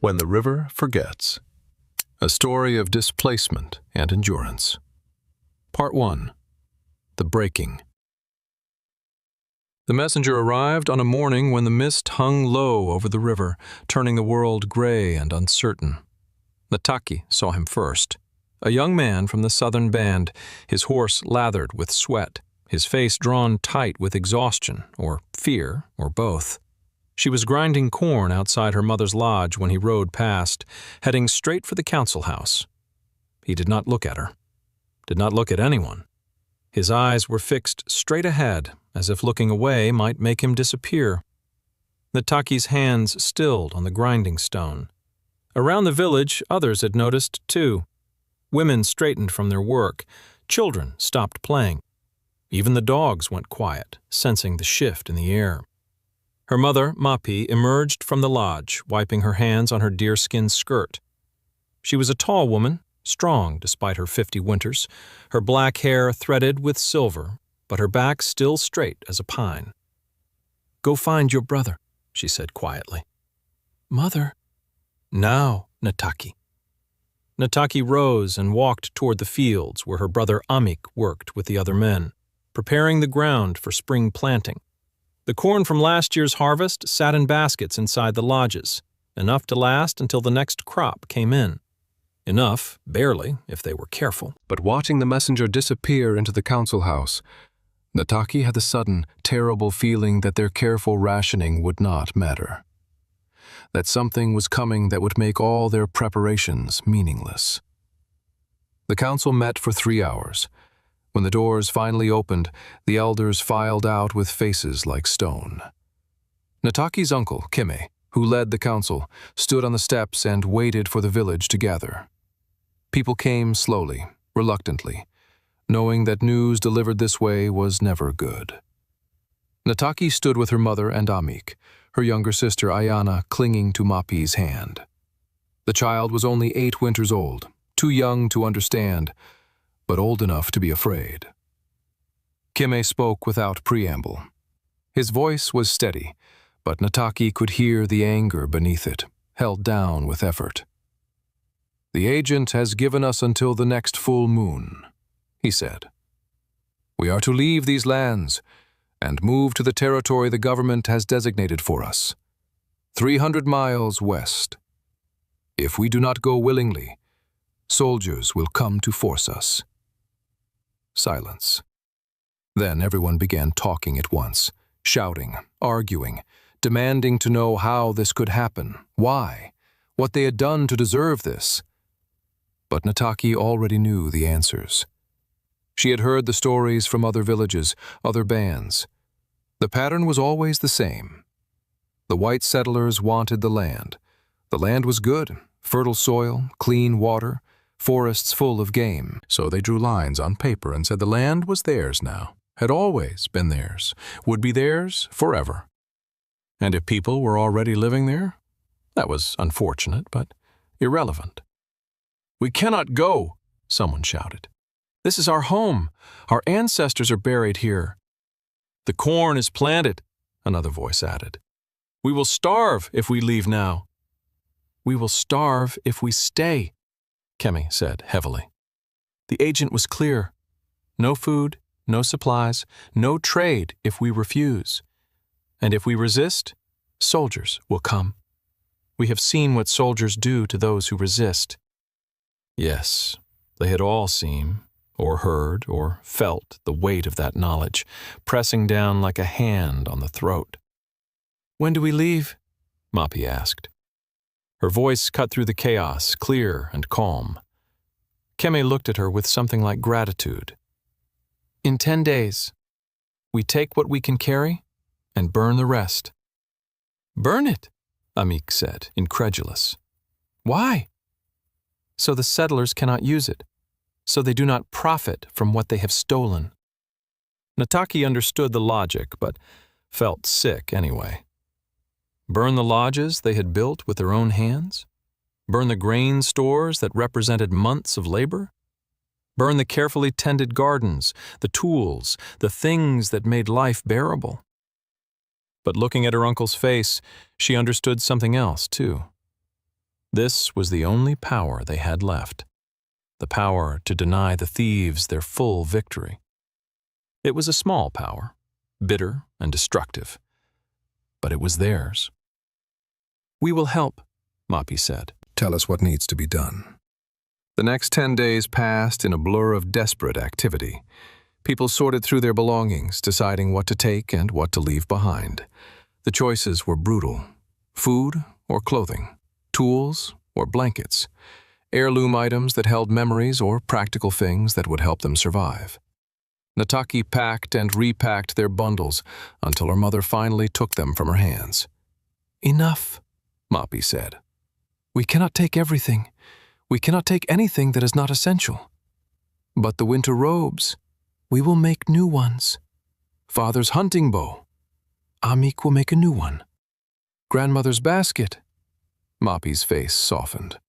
When the River Forgets. A story of displacement and endurance. Part 1. The Breaking. The messenger arrived on a morning when the mist hung low over the river, turning the world gray and uncertain. Nata'ki saw him first. A young man from the southern band, his horse lathered with sweat, his face drawn tight with exhaustion, or fear, or both. She was grinding corn outside her mother's lodge when he rode past, heading straight for the council house. He did not look at her, did not look at anyone. His eyes were fixed straight ahead, as if looking away might make him disappear. Nata'ki's hands stilled on the grinding stone. Around the village, others had noticed too. Women straightened from their work. Children stopped playing. Even the dogs went quiet, sensing the shift in the air. Her mother, Mahpee, emerged from the lodge, wiping her hands on her deerskin skirt. She was a tall woman, strong despite her 50 winters, her black hair threaded with silver, but her back still straight as a pine. "Go find your brother," she said quietly. "Mother." "Now, Nata'ki." Nata'ki rose and walked toward the fields where her brother Amik worked with the other men, preparing the ground for spring planting. The corn from last year's harvest sat in baskets inside the lodges, enough to last until the next crop came in. Enough, barely, if they were careful. But watching the messenger disappear into the council house, Nata'ki had the sudden, terrible feeling that their careful rationing would not matter. That something was coming that would make all their preparations meaningless. The council met for 3 hours. When the doors finally opened, the elders filed out with faces like stone. Nata'ki's uncle, Kime, who led the council, stood on the steps and waited for the village to gather. People came slowly, reluctantly, knowing that news delivered this way was never good. Nata'ki stood with her mother and Amik, her younger sister Ayana clinging to Mahpee's hand. The child was only 8 winters old, too young to understand, but old enough to be afraid. Kime spoke without preamble. His voice was steady, but Nata'ki could hear the anger beneath it, held down with effort. "The agent has given us until the next full moon," he said. "We are to leave these lands and move to the territory the government has designated for us, 300 miles west. If we do not go willingly, soldiers will come to force us." Silence. Then everyone began talking at once, shouting, arguing, demanding to know how this could happen, why, what they had done to deserve this. But Nata'ki already knew the answers. She had heard the stories from other villages, other bands. The pattern was always the same. The white settlers wanted the land. The land was good, fertile soil, clean water, forests full of game. So they drew lines on paper and said the land was theirs now, had always been theirs, would be theirs forever. And if people were already living there, that was unfortunate, but irrelevant. "We cannot go," someone shouted. "This is our home. Our ancestors are buried here." "The corn is planted," another voice added. "We will starve if we leave now." "We will starve if we stay," Kime said heavily. The agent was clear. No food, no supplies, no trade if we refuse. And if we resist, soldiers will come. We have seen what soldiers do to those who resist. Yes, they had all seen, or heard, or felt the weight of that knowledge, pressing down like a hand on the throat. "When do we leave?" Mahpee asked. Her voice cut through the chaos, clear and calm. Kime looked at her with something like gratitude. "In 10 days. We take what we can carry and burn the rest." "Burn it," Amik said, incredulous. "Why?" "So the settlers cannot use it, so they do not profit from what they have stolen." Nata'ki understood the logic, but felt sick anyway. Burn the lodges they had built with their own hands? Burn the grain stores that represented months of labor? Burn the carefully tended gardens, the tools, the things that made life bearable? But looking at her uncle's face, she understood something else, too. This was the only power they had left, the power to deny the thieves their full victory. It was a small power, bitter and destructive, but it was theirs. "We will help," Mahpee said. "Tell us what needs to be done." The next 10 days passed in a blur of desperate activity. People sorted through their belongings, deciding what to take and what to leave behind. The choices were brutal: food or clothing, tools or blankets, heirloom items that held memories or practical things that would help them survive. Nata'ki packed and repacked their bundles until her mother finally took them from her hands. "Enough," Mahpee said. "We cannot take everything. We cannot take anything that is not essential. But the winter robes, we will make new ones. Father's hunting bow, Amik will make a new one. Grandmother's basket." Mahpee's face softened.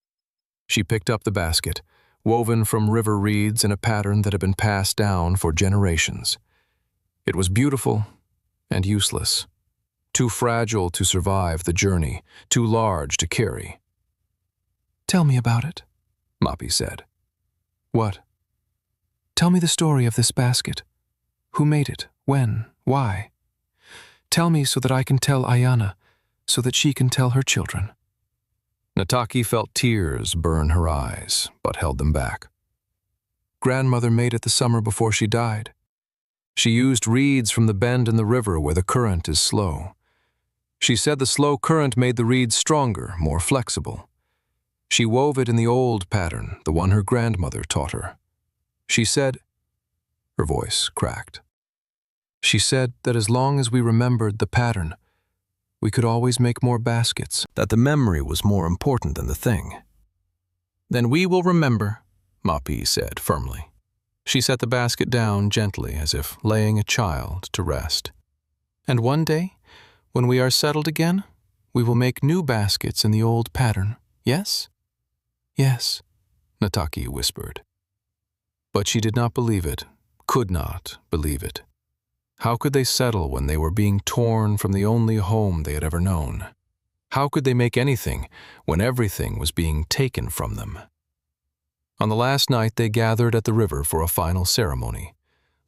She picked up the basket, woven from river reeds in a pattern that had been passed down for generations. It was beautiful and useless, too fragile to survive the journey, too large to carry. "Tell me about it," Mahpee said. "What?" "Tell me the story of this basket. Who made it? When? Why? Tell me so that I can tell Ayana, so that she can tell her children." Nata'ki felt tears burn her eyes, but held them back. "Grandmother made it the summer before she died. She used reeds from the bend in the river where the current is slow. She said the slow current made the reeds stronger, more flexible. She wove it in the old pattern, the one her grandmother taught her. She said," her voice cracked, "she said that as long as we remembered the pattern, we could always make more baskets, that the memory was more important than the thing." "Then we will remember," Mahpee said firmly. She set the basket down gently as if laying a child to rest. "And one day, when we are settled again, we will make new baskets in the old pattern, yes?" "Yes," Nata'ki whispered. But she did not believe it, could not believe it. How could they settle when they were being torn from the only home they had ever known? How could they make anything when everything was being taken from them? On the last night they gathered at the river for a final ceremony.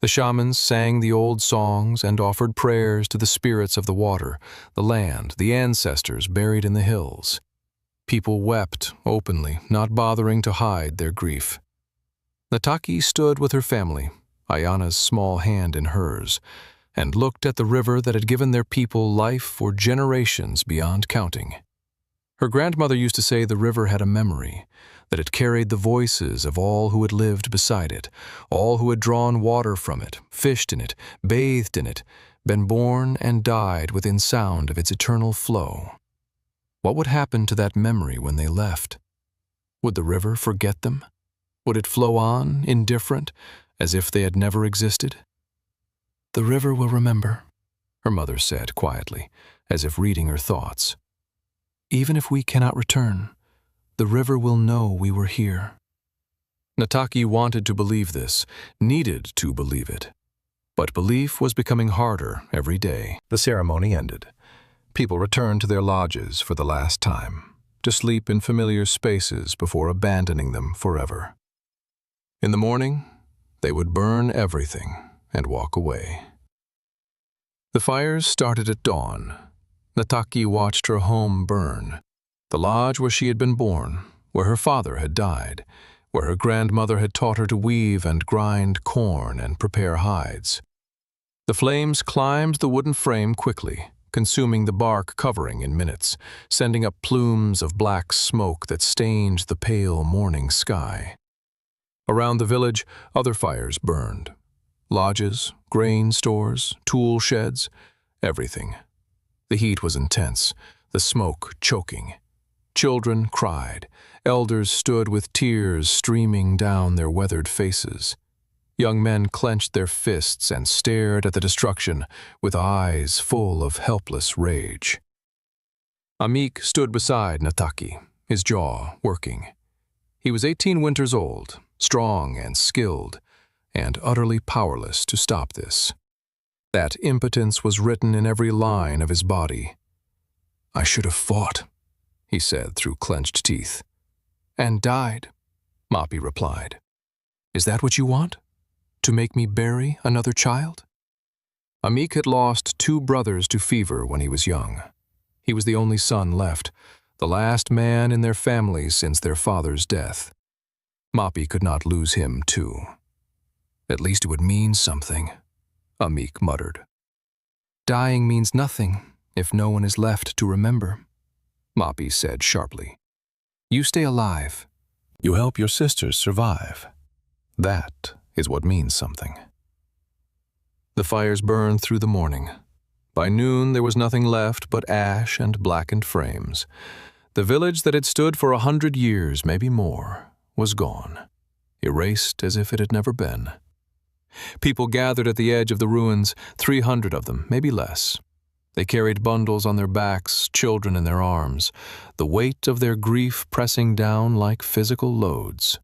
The shamans sang the old songs and offered prayers to the spirits of the water, the land, the ancestors buried in the hills. People wept openly, not bothering to hide their grief. Nata'ki stood with her family, Ayana's small hand in hers, and looked at the river that had given their people life for generations beyond counting. Her grandmother used to say the river had a memory, that it carried the voices of all who had lived beside it, all who had drawn water from it, fished in it, bathed in it, been born and died within sound of its eternal flow. What would happen to that memory when they left? Would the river forget them? Would it flow on, indifferent, as if they had never existed? "The river will remember," her mother said quietly, as if reading her thoughts. "Even if we cannot return, the river will know we were here." Nata'ki wanted to believe this, needed to believe it. But belief was becoming harder every day. The ceremony ended. People returned to their lodges for the last time, to sleep in familiar spaces before abandoning them forever. In the morning, they would burn everything and walk away. The fires started at dawn. Nata'ki watched her home burn, the lodge where she had been born, where her father had died, where her grandmother had taught her to weave and grind corn and prepare hides. The flames climbed the wooden frame quickly, consuming the bark covering in minutes, sending up plumes of black smoke that stained the pale morning sky. Around the village, other fires burned. Lodges, grain stores, tool sheds, everything. The heat was intense, the smoke choking. Children cried. Elders stood with tears streaming down their weathered faces. Young men clenched their fists and stared at the destruction with eyes full of helpless rage. Amik stood beside Nata'ki, his jaw working. He was 18 winters old, strong and skilled, and utterly powerless to stop this. That impotence was written in every line of his body. "I should have fought," he said through clenched teeth. And died, Mahpee replied. Is that what you want? To make me bury another child? Embark had lost 2 brothers to fever when he was young. He was the only son left, the last man in their family since their father's death. Mahpee could not lose him too. At least it would mean something, Embark muttered. Dying means nothing if no one is left to remember, Mahpee said sharply. You stay alive. You help your sisters survive. That is what means something. The fires burned through the morning. By noon there was nothing left but ash and blackened frames. The village that had stood for 100 years, maybe more, was gone, erased as if it had never been. People gathered at the edge of the ruins, 300 of them, maybe less. They carried bundles on their backs, children in their arms, the weight of their grief pressing down like physical loads.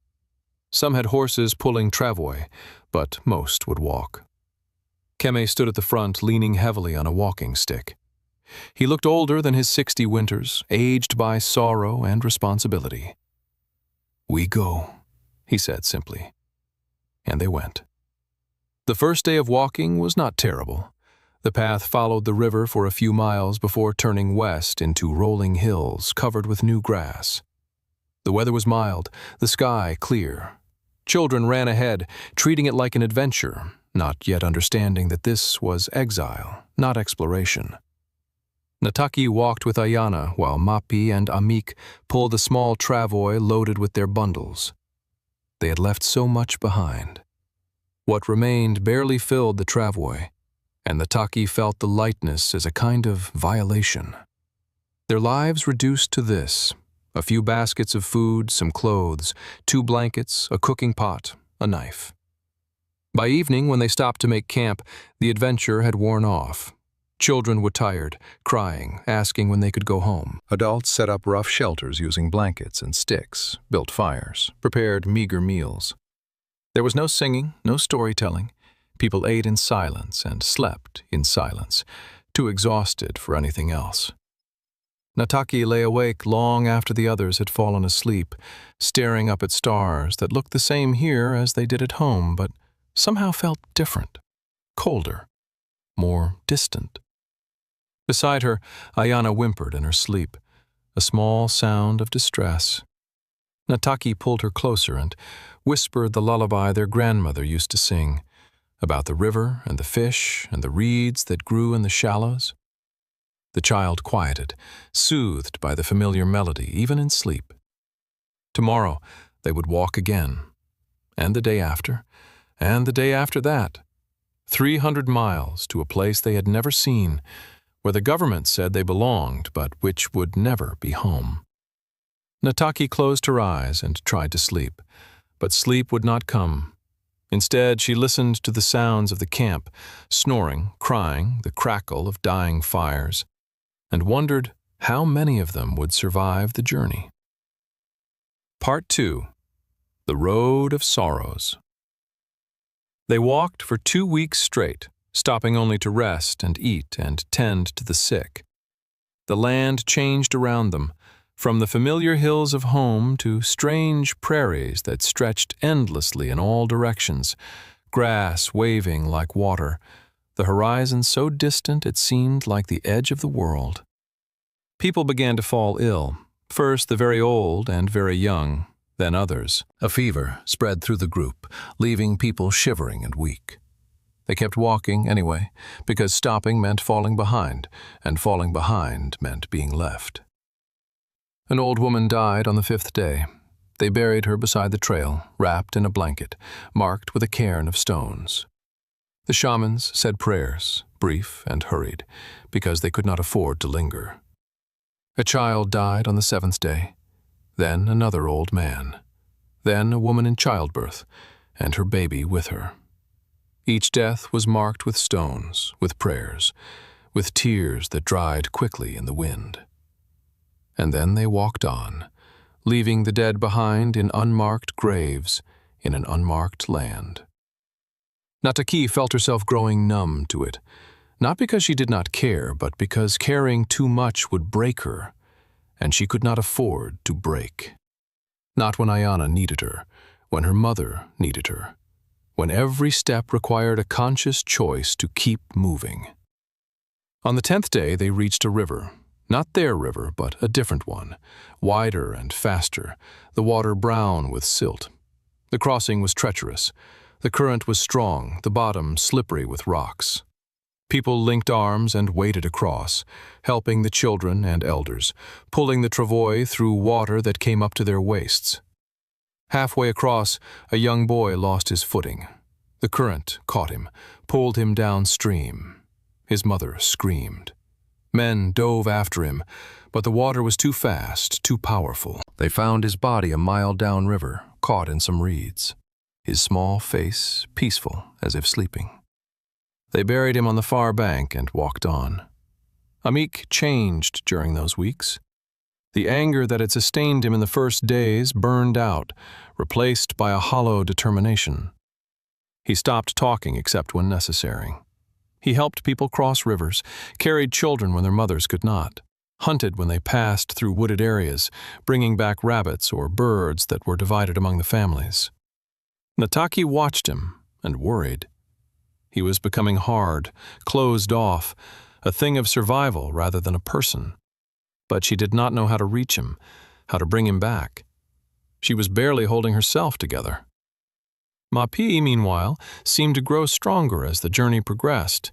Some had horses pulling travois, but most would walk. Keme stood at the front, leaning heavily on a walking stick. He looked older than his 60 winters, aged by sorrow and responsibility. We go, he said simply. And they went. The first day of walking was not terrible. The path followed the river for a few miles before turning west into rolling hills covered with new grass. The weather was mild, the sky clear. Children ran ahead, treating it like an adventure, not yet understanding that this was exile, not exploration. Nata'ki walked with Ayana while Mahpee and Embark pulled a small travois loaded with their bundles. They had left so much behind. What remained barely filled the travois, and Nata'ki felt the lightness as a kind of violation. Their lives reduced to this: a few baskets of food, some clothes, 2 blankets, a cooking pot, a knife. By evening, when they stopped to make camp, the adventure had worn off. Children were tired, crying, asking when they could go home. Adults set up rough shelters using blankets and sticks, built fires, prepared meager meals. There was no singing, no storytelling. People ate in silence and slept in silence, too exhausted for anything else. Nata'ki lay awake long after the others had fallen asleep, staring up at stars that looked the same here as they did at home, but somehow felt different, colder, more distant. Beside her, Ayana whimpered in her sleep, a small sound of distress. Nata'ki pulled her closer and whispered the lullaby their grandmother used to sing, about the river and the fish and the reeds that grew in the shallows. The child quieted, soothed by the familiar melody, even in sleep. Tomorrow they would walk again, and the day after, and the day after that, 300 miles to a place they had never seen, where the government said they belonged, but which would never be home. Nata'ki closed her eyes and tried to sleep, but sleep would not come. Instead, she listened to the sounds of the camp, snoring, crying, the crackle of dying fires, and wondered how many of them would survive the journey. Part 2. The Road of Sorrows. They walked for 2 weeks straight, stopping only to rest and eat and tend to the sick. The land changed around them, from the familiar hills of home to strange prairies that stretched endlessly in all directions, grass waving like water, the horizon so distant it seemed like the edge of the world. People began to fall ill, first the very old and very young, then others. A fever spread through the group, leaving people shivering and weak. They kept walking anyway, because stopping meant falling behind, and falling behind meant being left. An old woman died on the 5th day. They buried her beside the trail, wrapped in a blanket, marked with a cairn of stones. The shamans said prayers, brief and hurried, because they could not afford to linger. A child died on the 7th day, then another old man, then a woman in childbirth, and her baby with her. Each death was marked with stones, with prayers, with tears that dried quickly in the wind. And then they walked on, leaving the dead behind in unmarked graves in an unmarked land. Nata'ki felt herself growing numb to it, not because she did not care, but because caring too much would break her, and she could not afford to break. Not when Ayana needed her, when her mother needed her, when every step required a conscious choice to keep moving. On the 10th day, they reached a river. Not their river, but a different one, wider and faster, the water brown with silt. The crossing was treacherous. The current was strong, the bottom slippery with rocks. People linked arms and waded across, helping the children and elders, pulling the travois through water that came up to their waists. Halfway across, a young boy lost his footing. The current caught him, pulled him downstream. His mother screamed. Men dove after him, but the water was too fast, too powerful. They found his body a mile downriver, caught in some reeds, his small face peaceful as if sleeping. They buried him on the far bank and walked on. Amik changed during those weeks. The anger that had sustained him in the first days burned out, replaced by a hollow determination. He stopped talking except when necessary. He helped people cross rivers, carried children when their mothers could not, hunted when they passed through wooded areas, bringing back rabbits or birds that were divided among the families. Nata'ki watched him and worried. He was becoming hard, closed off, a thing of survival rather than a person. But she did not know how to reach him, how to bring him back. She was barely holding herself together. Mahpee, meanwhile, seemed to grow stronger as the journey progressed.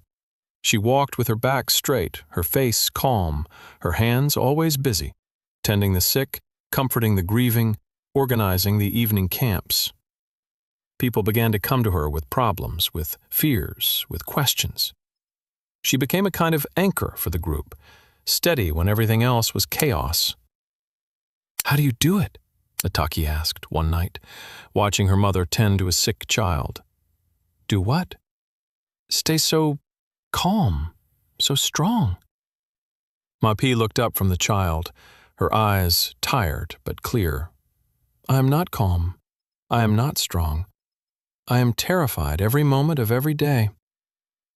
She walked with her back straight, her face calm, her hands always busy, tending the sick, comforting the grieving, organizing the evening camps. People began to come to her with problems, with fears, with questions. She became a kind of anchor for the group, steady when everything else was chaos. "How do you do it?" Nata'ki asked one night, watching her mother tend to a sick child. "Do what?" "Stay so calm, so strong." Mahpee looked up from the child, her eyes tired but clear. "I am not calm. I am not strong. I am terrified every moment of every day.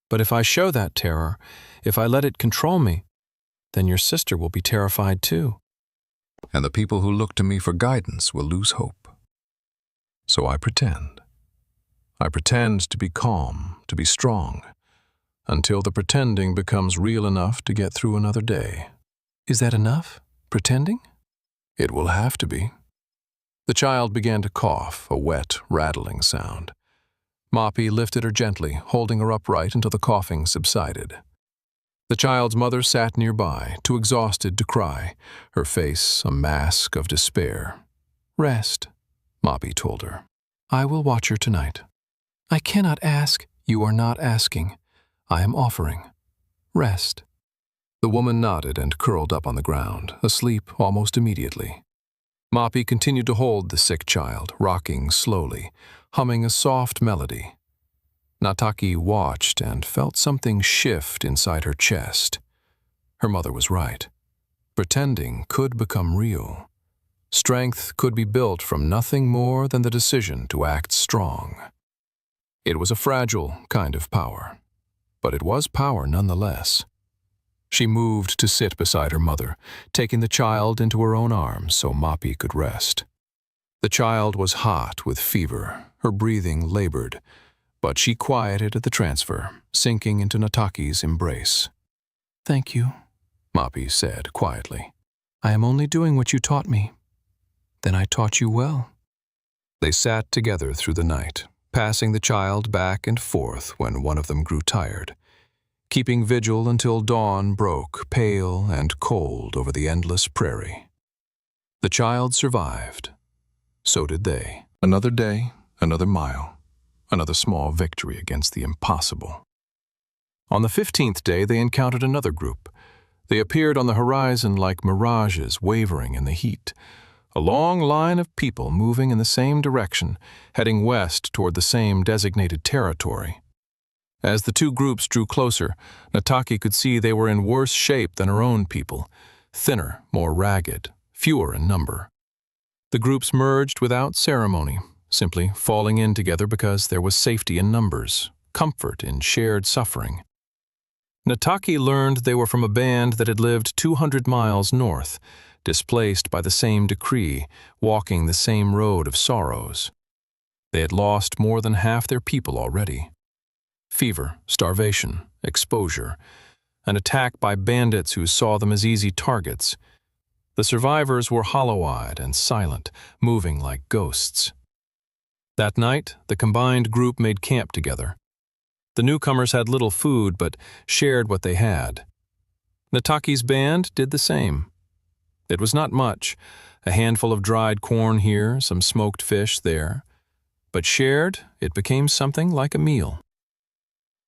But if I show that terror, if I let it control me, then your sister will be terrified too. And the people who look to me for guidance will lose hope. So I pretend. I pretend to be calm, to be strong, until the pretending becomes real enough to get through another day." "Is that enough? Pretending?" "It will have to be." The child began to cough, a wet, rattling sound. Mahpee lifted her gently, holding her upright until the coughing subsided. The child's mother sat nearby, too exhausted to cry, her face a mask of despair. "Rest," Mahpee told her. "I will watch her tonight." "I cannot ask." "You are not asking. I am offering. Rest." The woman nodded and curled up on the ground, asleep almost immediately. Mahpee continued to hold the sick child, rocking slowly, humming a soft melody. Nata'ki watched and felt something shift inside her chest. Her mother was right. Pretending could become real. Strength could be built from nothing more than the decision to act strong. It was a fragile kind of power, but it was power nonetheless. She moved to sit beside her mother, taking the child into her own arms so Mahpee could rest. The child was hot with fever, her breathing labored, but she quieted at the transfer, sinking into Nata'ki's embrace. "Thank you," Mahpee said quietly. "I am only doing what you taught me." "Then I taught you well." They sat together through the night, passing the child back and forth when one of them grew tired, keeping vigil until dawn broke pale and cold over the endless prairie. The child survived. So did they. Another day, another mile, another small victory against the impossible. On the 15th day, they encountered another group. They appeared on the horizon like mirages wavering in the heat, a long line of people moving in the same direction, heading west toward the same designated territory. As the two groups drew closer, Nata'ki could see they were in worse shape than her own people, thinner, more ragged, fewer in number. The groups merged without ceremony, simply falling in together because there was safety in numbers, comfort in shared suffering. Nata'ki learned they were from a band that had lived 200 miles north, displaced by the same decree, walking the same road of sorrows. They had lost more than half their people already. Fever, starvation, exposure, an attack by bandits who saw them as easy targets. The survivors were hollow-eyed and silent, moving like ghosts. That night, the combined group made camp together. The newcomers had little food, but shared what they had. Nata'ki's band did the same. It was not much, a handful of dried corn here, some smoked fish there. But shared, it became something like a meal.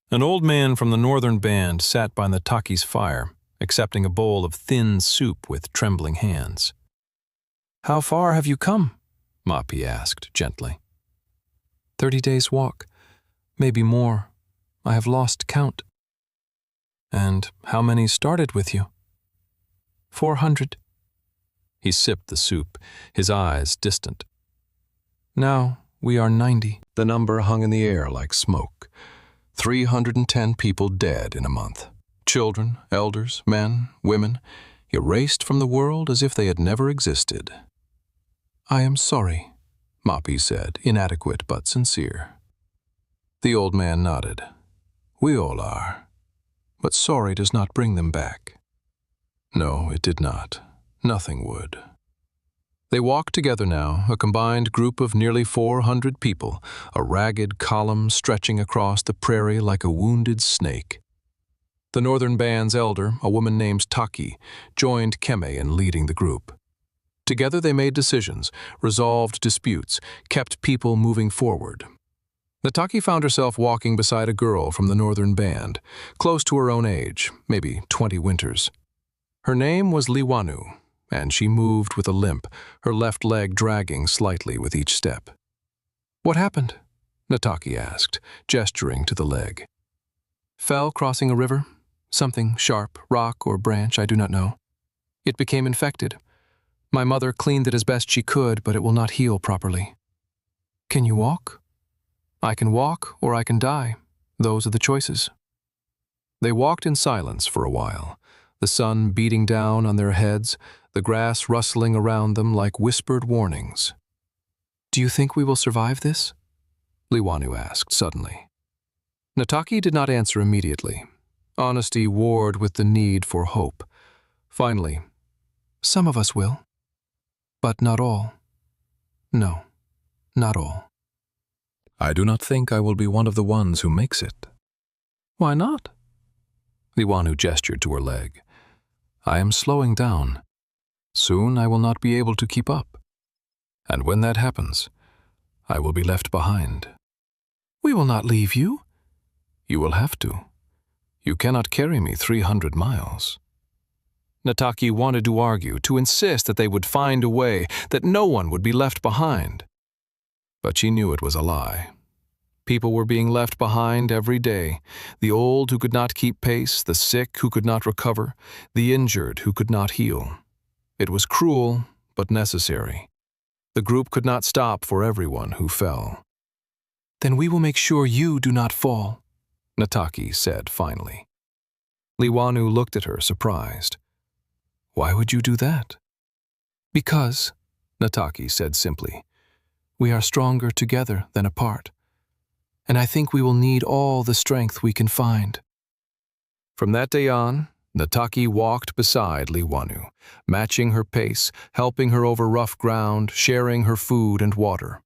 An old man from the northern band sat by Nata'ki's fire, accepting a bowl of thin soup with trembling hands. "How far have you come?" Mahpee asked gently. 30 days' walk, maybe more. I have lost count." "And how many started with you?" 400. He sipped the soup, his eyes distant. "Now we are 90. The number hung in the air like smoke. 310 people dead in a month. Children, elders, men, women, erased from the world as if they had never existed. "I am sorry," Mahpee said, inadequate but sincere. The old man nodded. "We all are. But sorry does not bring them back." No, it did not. Nothing would. They walked together now, a combined group of nearly 400 people, a ragged column stretching across the prairie like a wounded snake. The northern band's elder, a woman named Nata'ki, joined Keme in leading the group. Together they made decisions, resolved disputes, kept people moving forward. Nata'ki found herself walking beside a girl from the northern band, close to her own age, maybe 20 winters. Her name was Liwanu, and she moved with a limp, her left leg dragging slightly with each step. "What happened?" Nata'ki asked, gesturing to the leg. "Fell crossing a river. Something sharp, rock or branch, I do not know. It became infected. My mother cleaned it as best she could, but it will not heal properly." "Can you walk?" "I can walk or I can die. Those are the choices." They walked in silence for a while, the sun beating down on their heads, the grass rustling around them like whispered warnings. "Do you think we will survive this?" Liwanu asked suddenly. Nata'ki did not answer immediately. Honesty warred with the need for hope. Finally, "Some of us will. But not all. No, not all." "I do not think I will be one of the ones who makes it." "Why not?" Liwanu gestured to her leg. "I am slowing down. Soon I will not be able to keep up. And when that happens, I will be left behind." "We will not leave you." "You will have to. You cannot carry me 300 miles. Nata'ki wanted to argue, to insist that they would find a way, that no one would be left behind. But she knew it was a lie. People were being left behind every day, the old who could not keep pace, the sick who could not recover, the injured who could not heal. It was cruel, but necessary. The group could not stop for everyone who fell. "Then we will make sure you do not fall," Nata'ki said finally. Liwanu looked at her, surprised. "Why would you do that?" "Because," Nata'ki said simply, "we are stronger together than apart. And I think we will need all the strength we can find." From that day on, Nata'ki walked beside Liwanu, matching her pace, helping her over rough ground, sharing her food and water.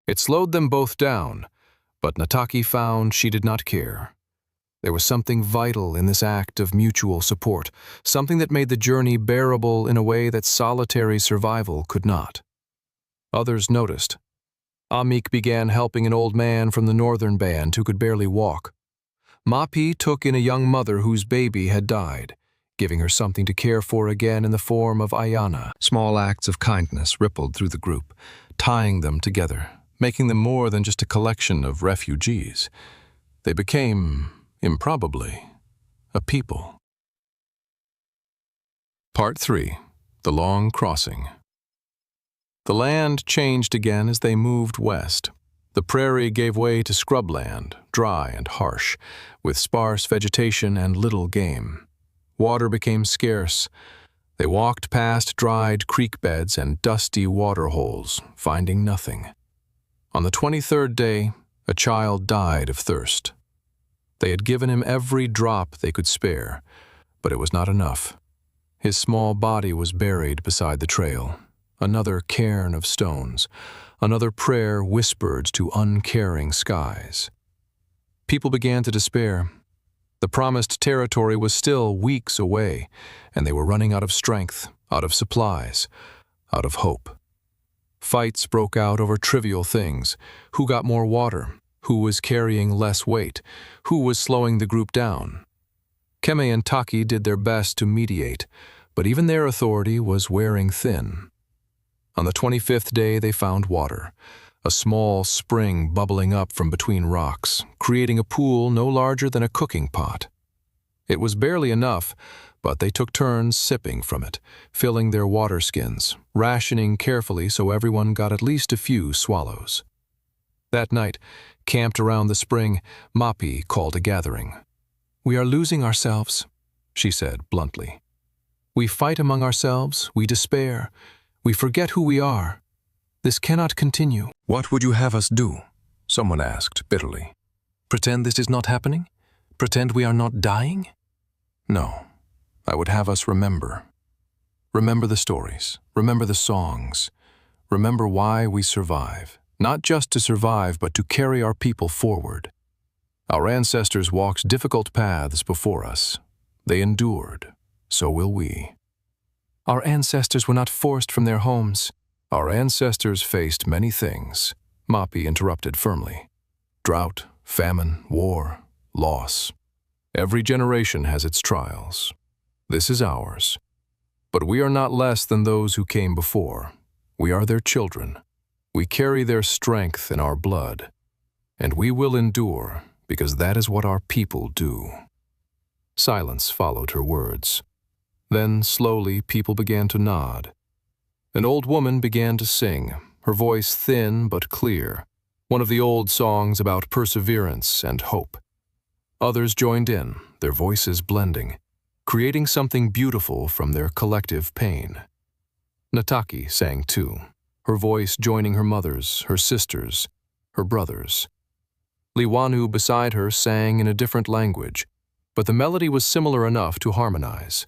It slowed them both down, but Nata'ki found she did not care. There was something vital in this act of mutual support, something that made the journey bearable in a way that solitary survival could not. Others noticed. Amik began helping an old man from the northern band who could barely walk. Mahpee took in a young mother whose baby had died, giving her something to care for again in the form of Ayana. Small acts of kindness rippled through the group, tying them together, making them more than just a collection of refugees. They became, improbably, a people. Part 3. The Long Crossing. The land changed again as they moved west. The prairie gave way to scrubland, dry and harsh, with sparse vegetation and little game. Water became scarce. They walked past dried creek beds and dusty water holes, finding nothing. On the 23rd day, a child died of thirst. They had given him every drop they could spare, but it was not enough. His small body was buried beside the trail, another cairn of stones, another prayer whispered to uncaring skies. People began to despair. The promised territory was still weeks away, and they were running out of strength, out of supplies, out of hope. Fights broke out over trivial things: who got more water, who was carrying less weight, who was slowing the group down. Keme and Nata'ki did their best to mediate, but even their authority was wearing thin. On the 25th day they found water, a small spring bubbling up from between rocks, creating a pool no larger than a cooking pot. It was barely enough, but they took turns sipping from it, filling their water skins, rationing carefully so everyone got at least a few swallows. That night, camped around the spring, Mahpee called a gathering. "We are losing ourselves," she said bluntly. "We fight among ourselves, we despair, we forget who we are. This cannot continue." "What would you have us do?" someone asked bitterly. "Pretend this is not happening? Pretend we are not dying?" "No, I would have us remember. Remember the stories, remember the songs, remember why we survive, not just to survive, but to carry our people forward. Our ancestors walked difficult paths before us. They endured, so will we." "Our ancestors were not forced from their homes." "Our ancestors faced many things," Mahpee interrupted firmly. "Drought, famine, war, loss. Every generation has its trials. This is ours. But we are not less than those who came before. We are their children. We carry their strength in our blood. And we will endure, because that is what our people do." Silence followed her words. Then, slowly, people began to nod. An old woman began to sing, her voice thin but clear, one of the old songs about perseverance and hope. Others joined in, their voices blending, creating something beautiful from their collective pain. Nata'ki sang too, her voice joining her mother's, her sister's, her brother's. Liwanu beside her sang in a different language, but the melody was similar enough to harmonize.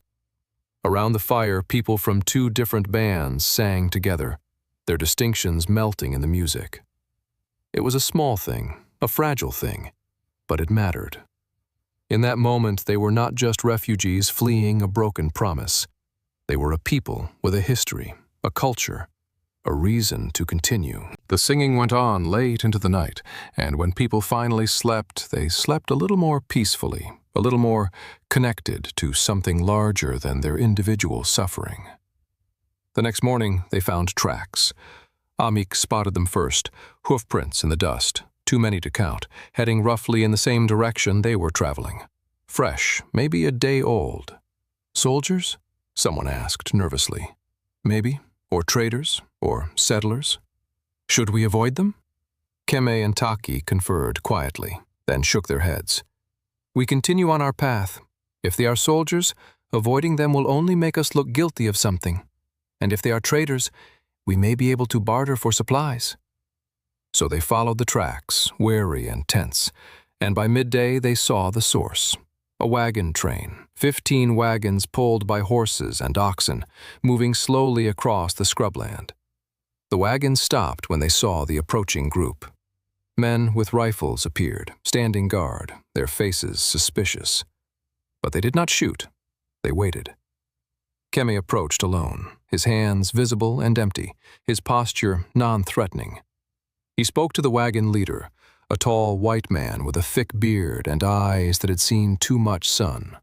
Around the fire, people from two different bands sang together, their distinctions melting in the music. It was a small thing, a fragile thing, but it mattered. In that moment, they were not just refugees fleeing a broken promise. They were a people with a history, a culture, a reason to continue. The singing went on late into the night, and when people finally slept, they slept a little more peacefully, a little more connected to something larger than their individual suffering. The next morning, they found tracks. Amik spotted them first, hoof prints in the dust, too many to count, heading roughly in the same direction they were traveling. Fresh, maybe a day old. "Soldiers?" someone asked nervously. "Maybe, or traders, or settlers. Should we avoid them?" Keme and Nata'ki conferred quietly, then shook their heads. "We continue on our path. If they are soldiers, avoiding them will only make us look guilty of something. And if they are traders, we may be able to barter for supplies." So they followed the tracks, wary and tense, and by midday they saw the source. A wagon train, 15 wagons pulled by horses and oxen, moving slowly across the scrubland. The wagons stopped when they saw the approaching group. Men with rifles appeared, standing guard, their faces suspicious. But they did not shoot. They waited. Keme approached alone, his hands visible and empty, his posture non-threatening. He spoke to the wagon leader, a tall white man with a thick beard and eyes that had seen too much sun.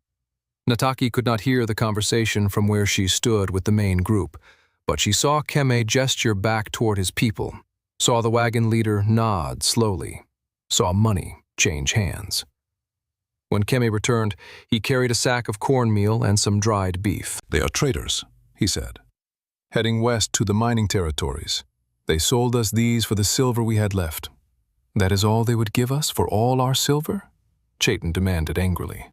Nata'ki could not hear the conversation from where she stood with the main group, but she saw Keme gesture back toward his people, saw the wagon leader nod slowly, saw money change hands. When Keme returned, he carried a sack of cornmeal and some dried beef. "They are traders," he said, "heading west to the mining territories. They sold us these for the silver we had left." "That is all they would give us for all our silver?" Chayton demanded angrily.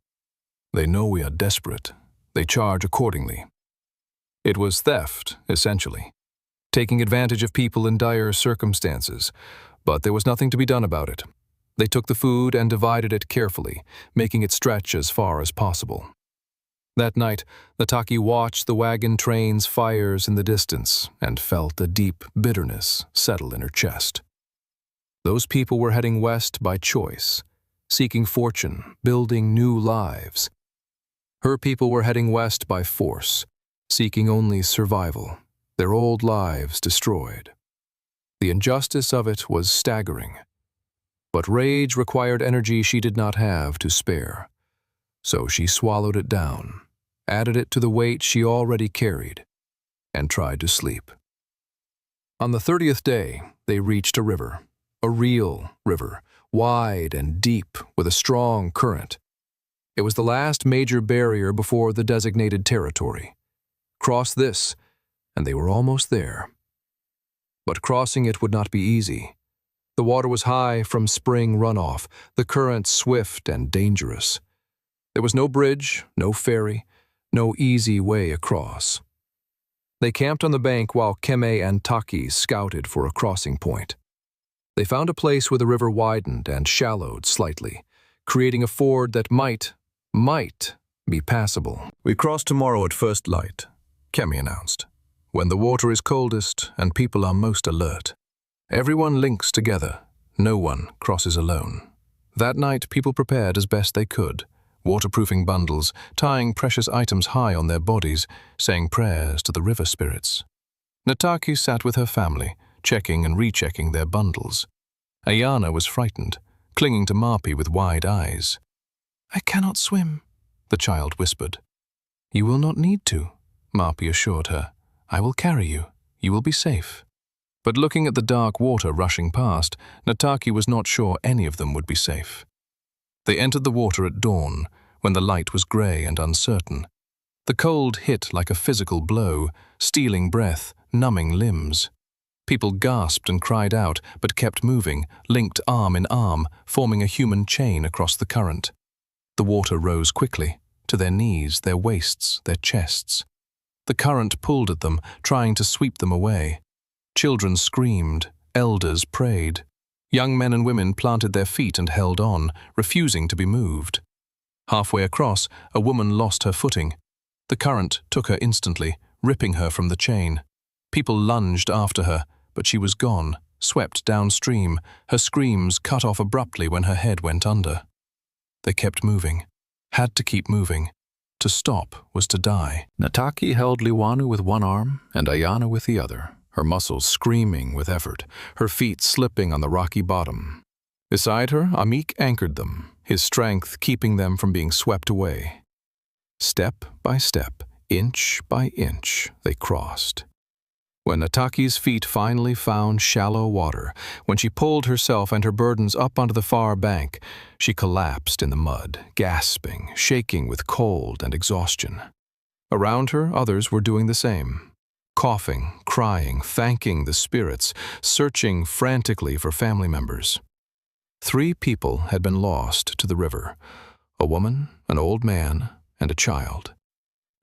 "They know we are desperate. They charge accordingly." It was theft, essentially, taking advantage of people in dire circumstances, but there was nothing to be done about it. They took the food and divided it carefully, making it stretch as far as possible. That night, Nata'ki watched the wagon train's fires in the distance and felt a deep bitterness settle in her chest. Those people were heading west by choice, seeking fortune, building new lives. Her people were heading west by force, seeking only survival, their old lives destroyed. The injustice of it was staggering. But rage required energy she did not have to spare. So she swallowed it down, added it to the weight she already carried, and tried to sleep. On the 30th day, they reached a river, a real river, wide and deep with a strong current. It was the last major barrier before the designated territory. Cross this, and they were almost there. But crossing it would not be easy. The water was high from spring runoff, the current swift and dangerous. There was no bridge, no ferry, no easy way across. They camped on the bank while Keme and Nata'ki scouted for a crossing point. They found a place where the river widened and shallowed slightly, creating a ford that might be passable. "We cross tomorrow at first light," Keme announced, "when the water is coldest and people are most alert. Everyone links together, no one crosses alone." That night, people prepared as best they could, waterproofing bundles, tying precious items high on their bodies, saying prayers to the river spirits. Nata'ki sat with her family, checking and rechecking their bundles. Ayana was frightened, clinging to Mahpee with wide eyes. "I cannot swim," the child whispered. "You will not need to," Mahpee assured her. "I will carry you. You will be safe." But looking at the dark water rushing past, Nata'ki was not sure any of them would be safe. They entered the water at dawn, when the light was grey and uncertain. The cold hit like a physical blow, stealing breath, numbing limbs. People gasped and cried out, but kept moving, linked arm in arm, forming a human chain across the current. The water rose quickly, to their knees, their waists, their chests. The current pulled at them, trying to sweep them away. Children screamed, elders prayed. Young men and women planted their feet and held on, refusing to be moved. Halfway across, a woman lost her footing. The current took her instantly, ripping her from the chain. People lunged after her, but she was gone, swept downstream, her screams cut off abruptly when her head went under. They kept moving, had to keep moving. To stop was to die. Nata'ki held Liwanu with one arm and Ayana with the other, her muscles screaming with effort, her feet slipping on the rocky bottom. Beside her, Amik anchored them, his strength keeping them from being swept away. Step by step, inch by inch, they crossed. When Nata'ki's feet finally found shallow water, when she pulled herself and her burdens up onto the far bank, she collapsed in the mud, gasping, shaking with cold and exhaustion. Around her, others were doing the same. Coughing, crying, thanking the spirits, searching frantically for family members. 3 people had been lost to the river, a woman, an old man, and a child.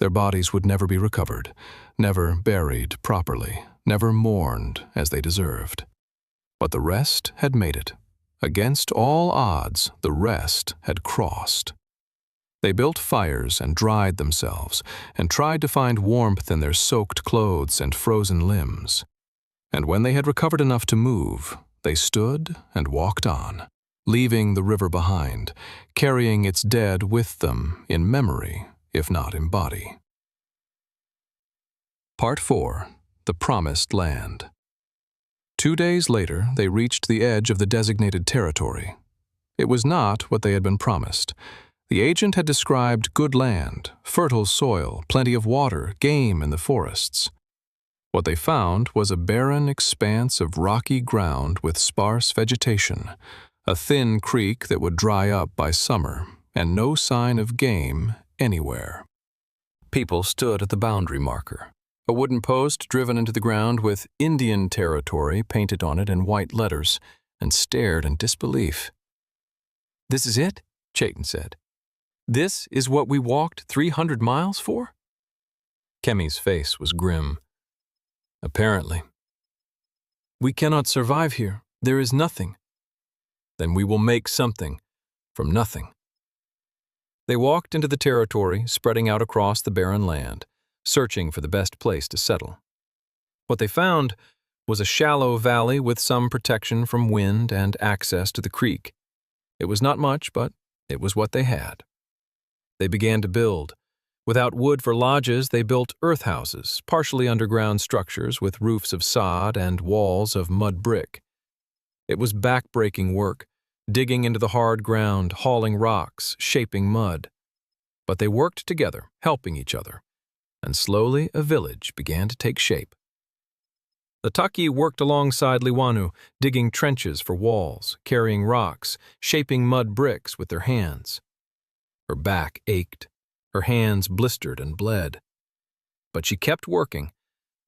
Their bodies would never be recovered, never buried properly, never mourned as they deserved. But the rest had made it. Against all odds, the rest had crossed. They built fires and dried themselves, and tried to find warmth in their soaked clothes and frozen limbs. And when they had recovered enough to move, they stood and walked on, leaving the river behind, carrying its dead with them in memory, if not in body. Part 4. The Promised Land. 2 days later, they reached the edge of the designated territory. It was not what they had been promised. The agent had described good land, fertile soil, plenty of water, game in the forests. What they found was a barren expanse of rocky ground with sparse vegetation, a thin creek that would dry up by summer, and no sign of game anywhere. People stood at the boundary marker, a wooden post driven into the ground with Indian Territory painted on it in white letters, and stared in disbelief. "This is it?" Chayton said. "This is what we walked 300 miles for?" Kemi's face was grim. Apparently. We cannot survive here. There is nothing. Then we will make something from nothing. They walked into the territory, spreading out across the barren land, searching for the best place to settle. What they found was a shallow valley with some protection from wind and access to the creek. It was not much, but it was what they had. They began to build. Without wood for lodges, they built earth houses, partially underground structures with roofs of sod and walls of mud brick. It was back-breaking work, digging into the hard ground, hauling rocks, shaping mud. But they worked together, helping each other, and slowly a village began to take shape. Nata'ki worked alongside Liwanu, digging trenches for walls, carrying rocks, shaping mud bricks with their hands. Her back ached. Her hands blistered and bled. But she kept working,